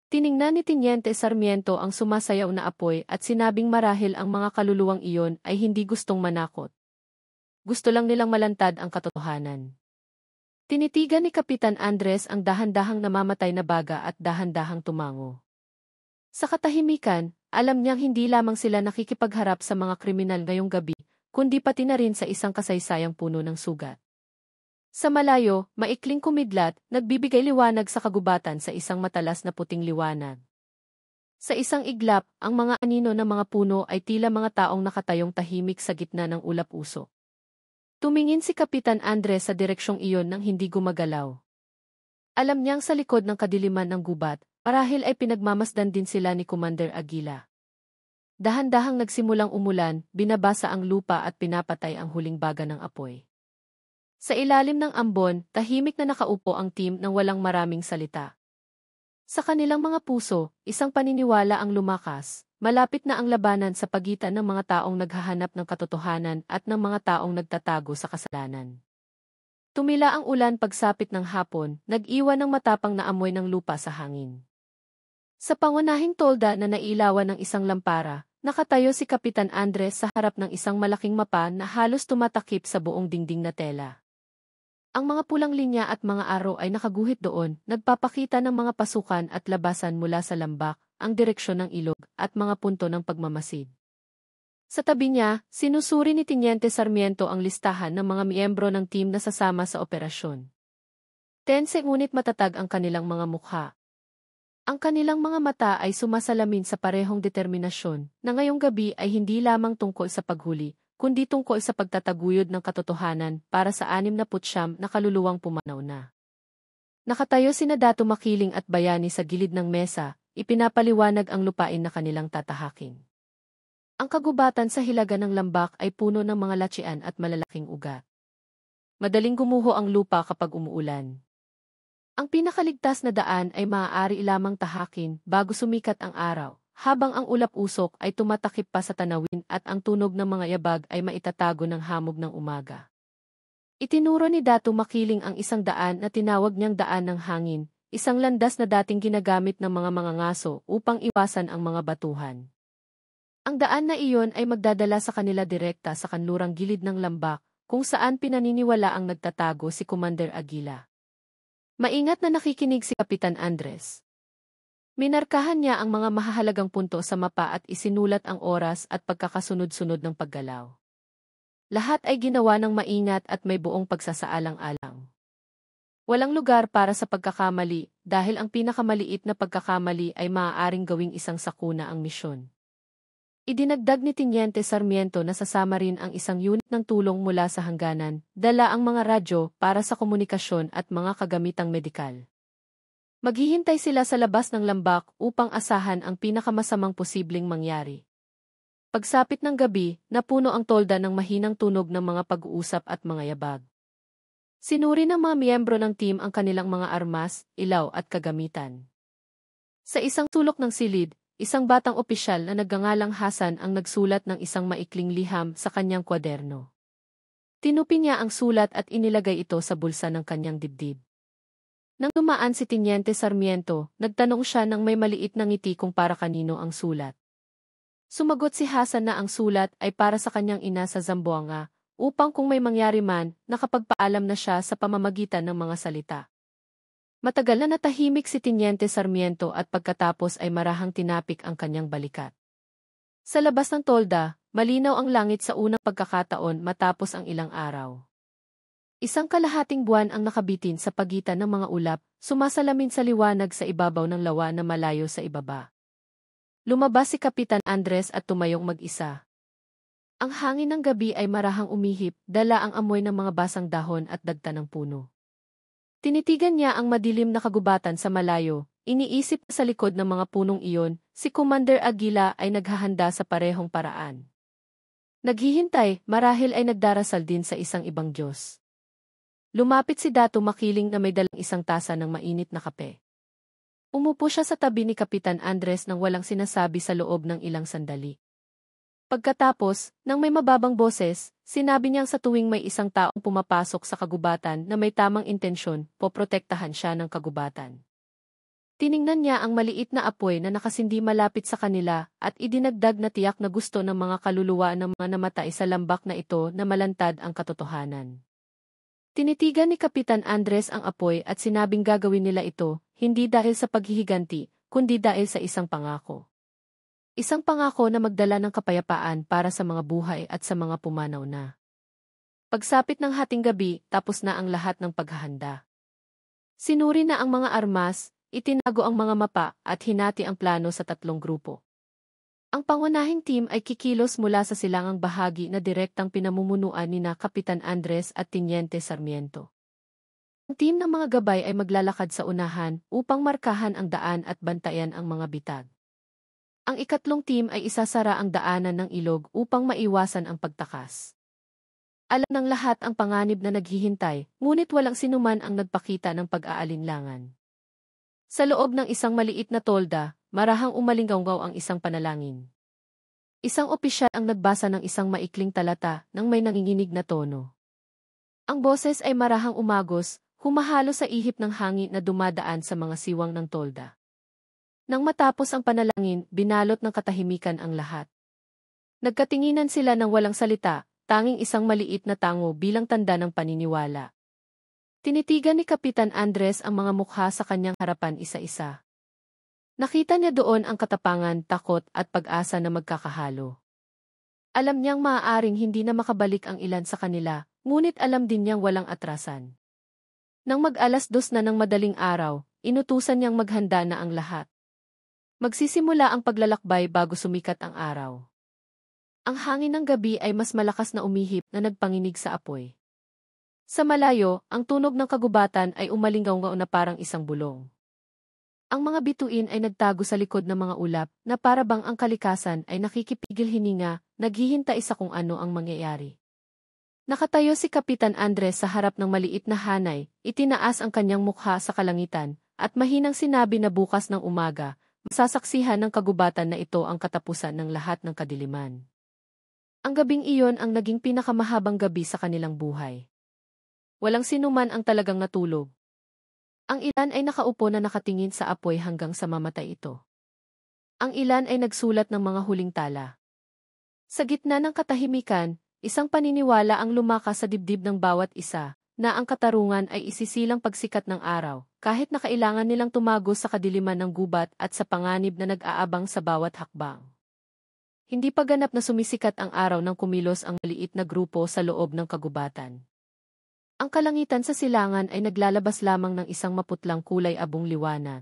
Tiningnan ni Teniente Sarmiento ang sumasayaw na apoy at sinabing marahil ang mga kaluluwang iyon ay hindi gustong manakot. Gusto lang nilang malantad ang katotohanan. Tinitigan ni Kapitan Andres ang dahan-dahang namamatay na baga at dahan-dahang tumango. Sa katahimikan, alam niyang hindi lamang sila nakikipagharap sa mga kriminal ngayong gabi, kundi pati na rin sa isang kasaysayang puno ng sugat. Sa malayo, maikling kumidlat, nagbibigay liwanag sa kagubatan sa isang matalas na puting liwanag. Sa isang iglap, ang mga anino ng mga puno ay tila mga taong nakatayong tahimik sa gitna ng ulap-usok. Tumingin si Kapitan Andres sa direksyong iyon nang hindi gumagalaw. Alam niyang sa likod ng kadiliman ng gubat, marahil ay pinagmamasdan din sila ni Commander Aguila. Dahan-dahang nagsimulang umulan, binabasa ang lupa at pinapatay ang huling baga ng apoy. Sa ilalim ng ambon, tahimik na nakaupo ang team nang walang maraming salita. Sa kanilang mga puso, isang paniniwala ang lumakas, malapit na ang labanan sa pagitan ng mga taong naghahanap ng katotohanan at ng mga taong nagtatago sa kasalanan. Tumila ang ulan pagsapit ng hapon, nag-iwan ng matapang na amoy ng lupa sa hangin. Sa pangunahing tolda na nailawan ng isang lampara, nakatayo si Kapitan Andres sa harap ng isang malaking mapa na halos tumatakip sa buong dingding na tela. Ang mga pulang linya at mga araw ay nakaguhit doon, nagpapakita ng mga pasukan at labasan mula sa lambak, ang direksyon ng ilog, at mga punto ng pagmamasid. Sa tabi niya, sinusuri ni Teniente Sarmiento ang listahan ng mga miyembro ng team na sasama sa operasyon. Tense ngunit matatag ang kanilang mga mukha. Ang kanilang mga mata ay sumasalamin sa parehong determinasyon na ngayong gabi ay hindi lamang tungkol sa paghuli, kundi tungkol sa pagtataguyod ng katotohanan para sa 69 na kaluluwang pumanaw na. Nakatayo sina Dato Makiling at Bayani sa gilid ng mesa, ipinapaliwanag ang lupain na kanilang tatahakin. Ang kagubatan sa hilaga ng lambak ay puno ng mga latsian at malalaking ugat. Madaling gumuho ang lupa kapag umuulan. Ang pinakaligtas na daan ay maaari lamang tahakin bago sumikat ang araw, habang ang ulap-usok ay tumatakip pa sa tanawin at ang tunog ng mga yabag ay maitatago ng hamog ng umaga. Itinuro ni Dato Makiling ang isang daan na tinawag niyang daan ng hangin, isang landas na dating ginagamit ng mga mangangaso upang iwasan ang mga batuhan. Ang daan na iyon ay magdadala sa kanila direkta sa kanlurang gilid ng lambak, kung saan pinaniniwala ang nagtatago si Commander Aguila. Maingat na nakikinig si Kapitan Andres. Minarkahan niya ang mga mahahalagang punto sa mapa at isinulat ang oras at pagkakasunod-sunod ng paggalaw. Lahat ay ginawa ng maingat at may buong pagsasaalang-alang. Walang lugar para sa pagkakamali dahil ang pinakamaliit na pagkakamali ay maaaring gawing isang sakuna ang misyon. Idinagdag ni Teniente Sarmiento na sasama rin ang isang unit ng tulong mula sa hangganan, dala ang mga radyo para sa komunikasyon at mga kagamitang medikal. Maghihintay sila sa labas ng lambak upang asahan ang pinakamasamang posibleng mangyari. Pagsapit ng gabi, napuno ang tolda ng mahinang tunog ng mga pag-uusap at mga yabag. Sinuri ng mga miyembro ng team ang kanilang mga armas, ilaw at kagamitan. Sa isang sulok ng silid, isang batang opisyal na nagngangalang Hasan ang nagsulat ng isang maikling liham sa kanyang kwaderno. Tinupi niya ang sulat at inilagay ito sa bulsa ng kanyang dibdib. Nang dumaan si Teniente Sarmiento, nagtanong siya ng may maliit na ngiti kung para kanino ang sulat. Sumagot si Hasan na ang sulat ay para sa kanyang ina sa Zamboanga, upang kung may mangyari man, nakapagpaalam na siya sa pamamagitan ng mga salita. Matagal na natahimik si Teniente Sarmiento at pagkatapos ay marahang tinapik ang kanyang balikat. Sa labas ng tolda, malinaw ang langit sa unang pagkakataon matapos ang ilang araw. Isang kalahating buwan ang nakabitin sa pagitan ng mga ulap, sumasalamin sa liwanag sa ibabaw ng lawa na malayo sa ibaba. Lumabas si Kapitan Andres at tumayong mag-isa. Ang hangin ng gabi ay marahang umihip, dala ang amoy ng mga basang dahon at dagta ng puno. Tinitigan niya ang madilim na kagubatan sa malayo, iniisip sa likod ng mga punong iyon, si Commander Aguila ay naghahanda sa parehong paraan. Naghihintay, marahil ay nagdarasal din sa isang ibang Diyos. Lumapit si Dato Makiling na may dalang isang tasa ng mainit na kape. Umupo siya sa tabi ni Kapitan Andres nang walang sinasabi sa loob ng ilang sandali. Pagkatapos, nang may mababang boses, sinabi niyang sa tuwing may isang taong pumapasok sa kagubatan na may tamang intensyon, poprotektahan siya ng kagubatan. Tiningnan niya ang maliit na apoy na nakasindi malapit sa kanila at idinagdag na tiyak na gusto ng mga kaluluwa ng mga namatay sa lambak na ito na malantad ang katotohanan. Tinitigan ni Kapitan Andres ang apoy at sinabing gagawin nila ito, hindi dahil sa paghihiganti, kundi dahil sa isang pangako. Isang pangako na magdala ng kapayapaan para sa mga buhay at sa mga pumanaw na. Pagsapit ng hating gabi, tapos na ang lahat ng paghahanda. Sinuri na ang mga armas, itinago ang mga mapa at hinati ang plano sa 3 grupo. Ang pangunahing team ay kikilos mula sa silangang bahagi na direktang pinamumunuan ni na Kapitan Andres at Teniente Sarmiento. Ang team ng mga gabay ay maglalakad sa unahan upang markahan ang daan at bantayan ang mga bitag. Ang ikatlong team ay isasara ang daanan ng ilog upang maiwasan ang pagtakas. Alam ng lahat ang panganib na naghihintay, ngunit walang sinuman ang nagpakita ng pag-aalinlangan. Sa loob ng isang maliit na tolda, marahang umalinggaw ang isang panalangin. Isang opisyal ang nagbasa ng isang maikling talata nang may nanginginig na tono. Ang boses ay marahang umagos, humahalo sa ihip ng hangin na dumadaan sa mga siwang ng tolda. Nang matapos ang panalangin, binalot ng katahimikan ang lahat. Nagkatinginan sila ng walang salita, tanging isang maliit na tango bilang tanda ng paniniwala. Tinitigan ni Kapitan Andres ang mga mukha sa kanyang harapan isa-isa. Nakita niya doon ang katapangan, takot at pag-asa na magkakahalo. Alam niyang maaaring hindi na makabalik ang ilan sa kanila, ngunit alam din niyang walang atrasan. Nang mag-alas 2 na ng madaling araw, inutusan niyang maghanda na ang lahat. Magsisimula ang paglalakbay bago sumikat ang araw. Ang hangin ng gabi ay mas malakas na umihip na nagpanginig sa apoy. Sa malayo, ang tunog ng kagubatan ay umalinggaw na parang isang bulong. Ang mga bituin ay nagtago sa likod ng mga ulap na para bang ang kalikasan ay nakikipigil hininga, naghihintay sa kung ano ang mangyayari. Nakatayo si Kapitan Andres sa harap ng maliit na hanay, itinaas ang kanyang mukha sa kalangitan, at mahinang sinabi na bukas ng umaga, masasaksihan ng kagubatan na ito ang katapusan ng lahat ng kadiliman. Ang gabing iyon ang naging pinakamahabang gabi sa kanilang buhay. Walang sinuman ang talagang natulog. Ang ilan ay nakaupo na nakatingin sa apoy hanggang sa mamatay ito. Ang ilan ay nagsulat ng mga huling tala. Sa gitna ng katahimikan, isang paniniwala ang lumakas sa dibdib ng bawat isa, na ang katarungan ay isisilang pagsikat ng araw, kahit na kailangan nilang tumago sa kadiliman ng gubat at sa panganib na nag-aabang sa bawat hakbang. Hindi pa ganap na sumisikat ang araw nang kumilos ang maliit na grupo sa loob ng kagubatan. Ang kalangitan sa silangan ay naglalabas lamang ng isang maputlang kulay abong liwanag.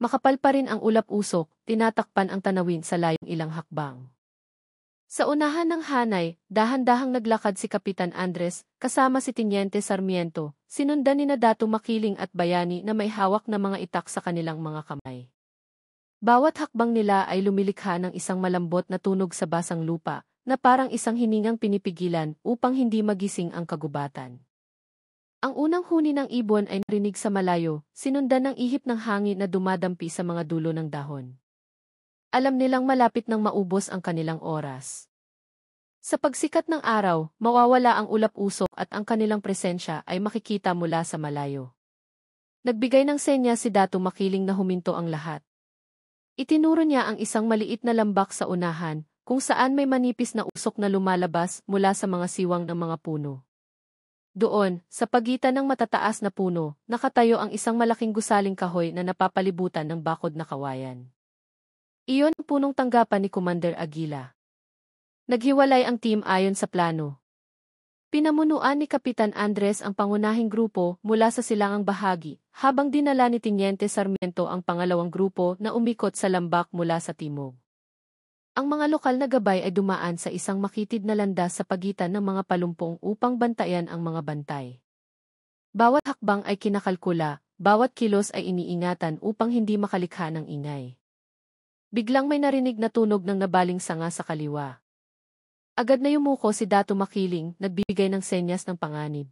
Makapal pa rin ang ulap-usok, tinatakpan ang tanawin sa layong ilang hakbang. Sa unahan ng hanay, dahan-dahang naglakad si Kapitan Andres, kasama si Teniente Sarmiento, sinundan ni Dato Makiling at Bayani na may hawak na mga itak sa kanilang mga kamay. Bawat hakbang nila ay lumilikha ng isang malambot na tunog sa basang lupa, na parang isang hiningang pinipigilan upang hindi magising ang kagubatan. Ang unang huni ng ibon ay narinig sa malayo, sinundan ng ihip ng hangin na dumadampi sa mga dulo ng dahon. Alam nilang malapit nang maubos ang kanilang oras. Sa pagsikat ng araw, mawawala ang ulap-usok at ang kanilang presensya ay makikita mula sa malayo. Nagbigay ng senya si Dato Makiling na huminto ang lahat. Itinuro niya ang isang maliit na lambak sa unahan, kung saan may manipis na usok na lumalabas mula sa mga siwang ng mga puno. Doon, sa pagitan ng matataas na puno, nakatayo ang isang malaking gusaling kahoy na napapalibutan ng bakod na kawayan. Iyon ang punong tanggapan ni Commander Aguila. Naghiwalay ang team ayon sa plano. Pinamunuan ni Kapitan Andres ang pangunahing grupo mula sa silangang bahagi, habang dinala ni Teniente Sarmiento ang pangalawang grupo na umikot sa lambak mula sa timog. Ang mga lokal na gabay ay dumaan sa isang makitid na landas sa pagitan ng mga palumpong upang bantayan ang mga bantay. Bawat hakbang ay kinakalkula, bawat kilos ay iniingatan upang hindi makalikha ng ingay. Biglang may narinig na tunog ng nabaling sanga sa kaliwa. Agad na yumuko si Dato Makiling, nagbibigay ng senyas ng panganib.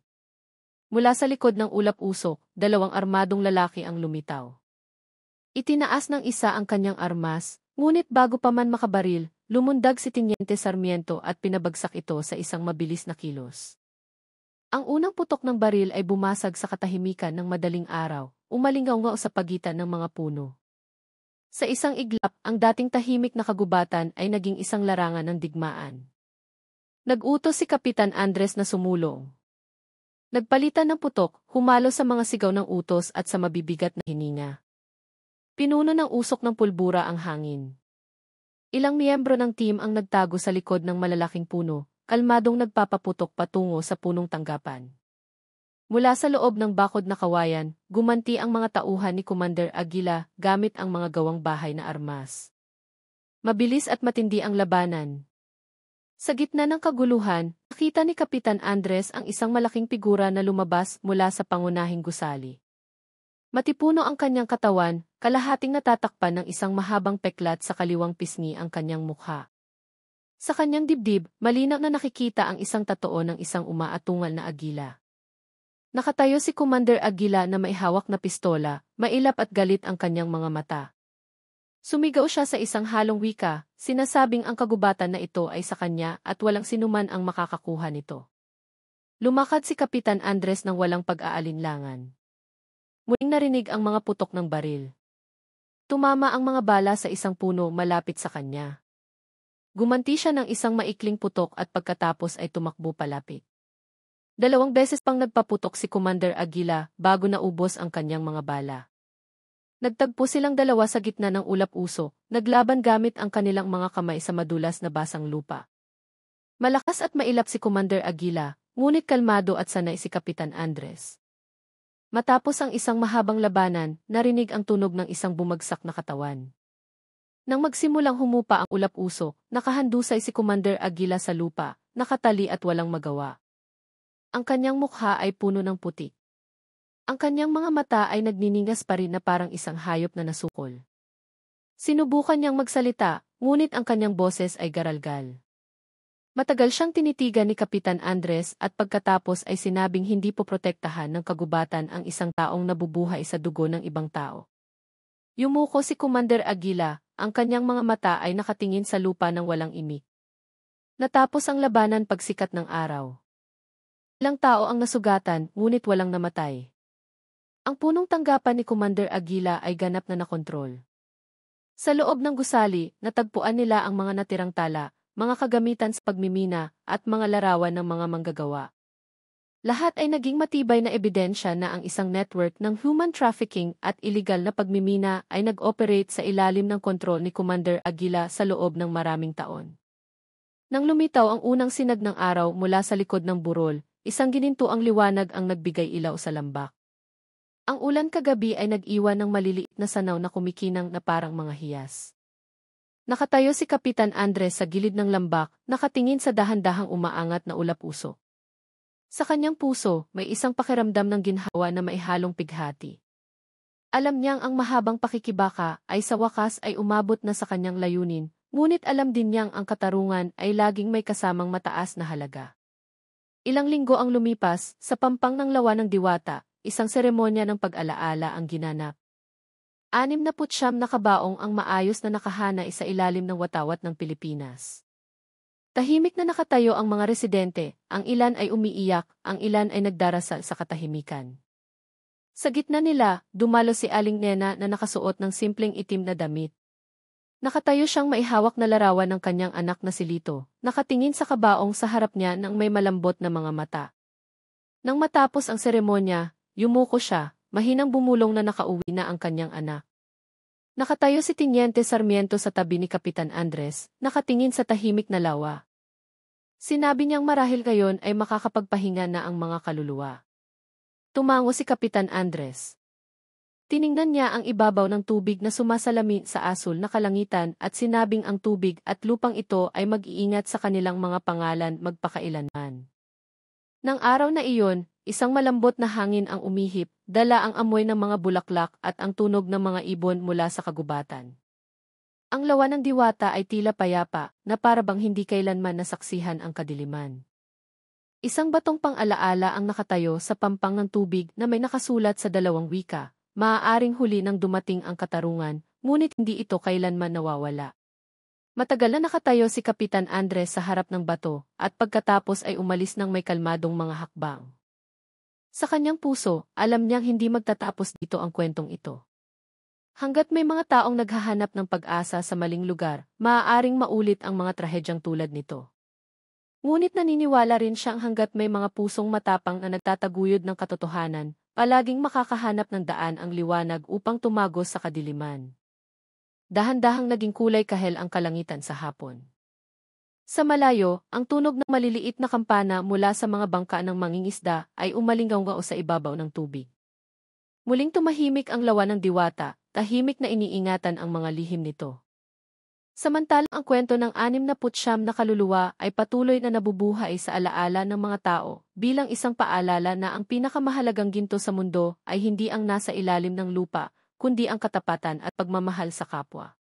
Mula sa likod ng ulap-usok, dalawang armadong lalaki ang lumitaw. Itinaas ng isa ang kanyang armas, ngunit bago pa man makabaril, lumundag si Teniente Sarmiento at pinabagsak ito sa isang mabilis na kilos. Ang unang putok ng baril ay bumasag sa katahimikan ng madaling araw, umalingaw sa pagitan ng mga puno. Sa isang iglap, ang dating tahimik na kagubatan ay naging isang larangan ng digmaan. Nag-utos si Kapitan Andres na sumulong. Nagpalitan ng putok, humalo sa mga sigaw ng utos at sa mabibigat na hininga. Pinuno ng usok ng pulbura ang hangin. Ilang miyembro ng team ang nagtago sa likod ng malalaking puno, kalmadong nagpapaputok patungo sa punong tanggapan. Mula sa loob ng bakod na kawayan, gumanti ang mga tauhan ni Commander Aguila gamit ang mga gawang bahay na armas. Mabilis at matindi ang labanan. Sa gitna ng kaguluhan, nakita ni Kapitan Andres ang isang malaking figura na lumabas mula sa pangunahing gusali. Matipuno ang kanyang katawan, kalahating natatakpan ng isang mahabang peklat sa kaliwang pisngi ang kanyang mukha. Sa kanyang dibdib, malinaw na nakikita ang isang tatoo ng isang umaatungal na agila. Nakatayo si Commander Aguila na may hawak na pistola, mailap at galit ang kanyang mga mata. Sumigaw siya sa isang halong wika, sinasabing ang kagubatan na ito ay sa kanya at walang sinuman ang makakakuha nito. Lumakad si Kapitan Andres nang walang pag-aalinlangan. Muling narinig ang mga putok ng baril. Tumama ang mga bala sa isang puno malapit sa kanya. Gumanti siya ng isang maikling putok at pagkatapos ay tumakbo palapit. 2 beses pang nagpaputok si Commander Aguila bago naubos ang kanyang mga bala. Nagtagpo silang dalawa sa gitna ng ulap-usok, naglaban gamit ang kanilang mga kamay sa madulas na basang lupa. Malakas at mailap si Commander Aguila, ngunit kalmado at sanay si Kapitan Andres. Matapos ang isang mahabang labanan, narinig ang tunog ng isang bumagsak na katawan. Nang magsimulang humupa ang ulap-usok, nakahandusay si Commander Aguila sa lupa, nakatali at walang magawa. Ang kanyang mukha ay puno ng putik. Ang kanyang mga mata ay nagniningas pa rin na parang isang hayop na nasukol. Sinubukan niyang magsalita, ngunit ang kanyang boses ay garalgal. Matagal siyang tinitigan ni Kapitan Andres at pagkatapos ay sinabing hindi poprotektahan ng kagubatan ang isang taong nabubuhay sa dugo ng ibang tao. Yumuko si Commander Aguila, ang kanyang mga mata ay nakatingin sa lupa ng walang imik. Natapos ang labanan pagsikat ng araw. Ilang tao ang nasugatan, ngunit walang namatay. Ang punong tanggapan ni Commander Aguila ay ganap na nakontrol. Sa loob ng gusali, natagpuan nila ang mga natirang tala, mga kagamitan sa pagmimina, at mga larawan ng mga manggagawa. Lahat ay naging matibay na ebidensya na ang isang network ng human trafficking at iligal na pagmimina ay nag-operate sa ilalim ng kontrol ni Commander Aguila sa loob ng maraming taon. Nang lumitaw ang unang sinag ng araw mula sa likod ng burol, isang ginintuang liwanag ang nagbigay ilaw sa lambak. Ang ulan kagabi ay nag-iwan ng maliliit na sanaw na kumikinang na parang mga hiyas. Nakatayo si Kapitan Andres sa gilid ng lambak, nakatingin sa dahan-dahang umaangat na ulap-usok. Sa kanyang puso, may isang pakiramdam ng ginhawa na maihalong pighati. Alam niyang ang mahabang pakikibaka ay sa wakas ay umabot na sa kanyang layunin, ngunit alam din niyang ang katarungan ay laging may kasamang mataas na halaga. Ilang linggo ang lumipas, sa pampang ng Lawa ng Diwata, isang seremonya ng pag-alaala ang ginanap. 69 na kabaong ang maayos na nakahanay sa ilalim ng watawat ng Pilipinas. Tahimik na nakatayo ang mga residente, ang ilan ay umiiyak, ang ilan ay nagdarasal sa katahimikan. Sa gitna nila, dumalo si Aling Nena na nakasuot ng simpleng itim na damit. Nakatayo siyang maihawak na larawan ng kanyang anak na si Lito, nakatingin sa kabaong sa harap niya ng may malambot na mga mata. Nang matapos ang seremonya, yumuko siya, mahinang bumulong na nakauwi na ang kanyang anak. Nakatayo si Teniente Sarmiento sa tabi ni Kapitan Andres, nakatingin sa tahimik na lawa. Sinabi niyang marahil ngayon ay makakapagpahinga na ang mga kaluluwa. Tumango si Kapitan Andres. Tiningnan niya ang ibabaw ng tubig na sumasalamin sa asul na kalangitan at sinabing ang tubig at lupang ito ay mag-iingat sa kanilang mga pangalan magpakailanman. Nang araw na iyon, isang malambot na hangin ang umihip, dala ang amoy ng mga bulaklak at ang tunog ng mga ibon mula sa kagubatan. Ang Lawa ng Diwata ay tila payapa, na parabang hindi kailanman nasaksihan ang kadiliman. Isang batong pang-alaala ang nakatayo sa pampang ng tubig na may nakasulat sa 2 wika, maaaring huli nang dumating ang katarungan, ngunit hindi ito kailanman nawawala. Matagal na nakatayo si Kapitan Andres sa harap ng bato, at pagkatapos ay umalis ng may kalmadong mga hakbang. Sa kanyang puso, alam niyang hindi magtatapos dito ang kwentong ito. Hanggat may mga taong naghahanap ng pag-asa sa maling lugar, maaaring maulit ang mga trahedyang tulad nito. Ngunit naniniwala rin siyang hanggat may mga pusong matapang na nagtataguyod ng katotohanan, palaging makakahanap ng daan ang liwanag upang tumagos sa kadiliman. Dahan-dahang naging kulay kahel ang kalangitan sa hapon. Sa malayo, ang tunog ng maliliit na kampana mula sa mga bangka ng mangingisda ay umalinggaw sa ibabaw ng tubig. Muling tumahimik ang Lawa ng Diwata, tahimik na iniingatan ang mga lihim nito. Samantalang ang kwento ng 69 na kaluluwa ay patuloy na nabubuhay sa alaala ng mga tao, bilang isang paalala na ang pinakamahalagang ginto sa mundo ay hindi ang nasa ilalim ng lupa, kundi ang katapatan at pagmamahal sa kapwa.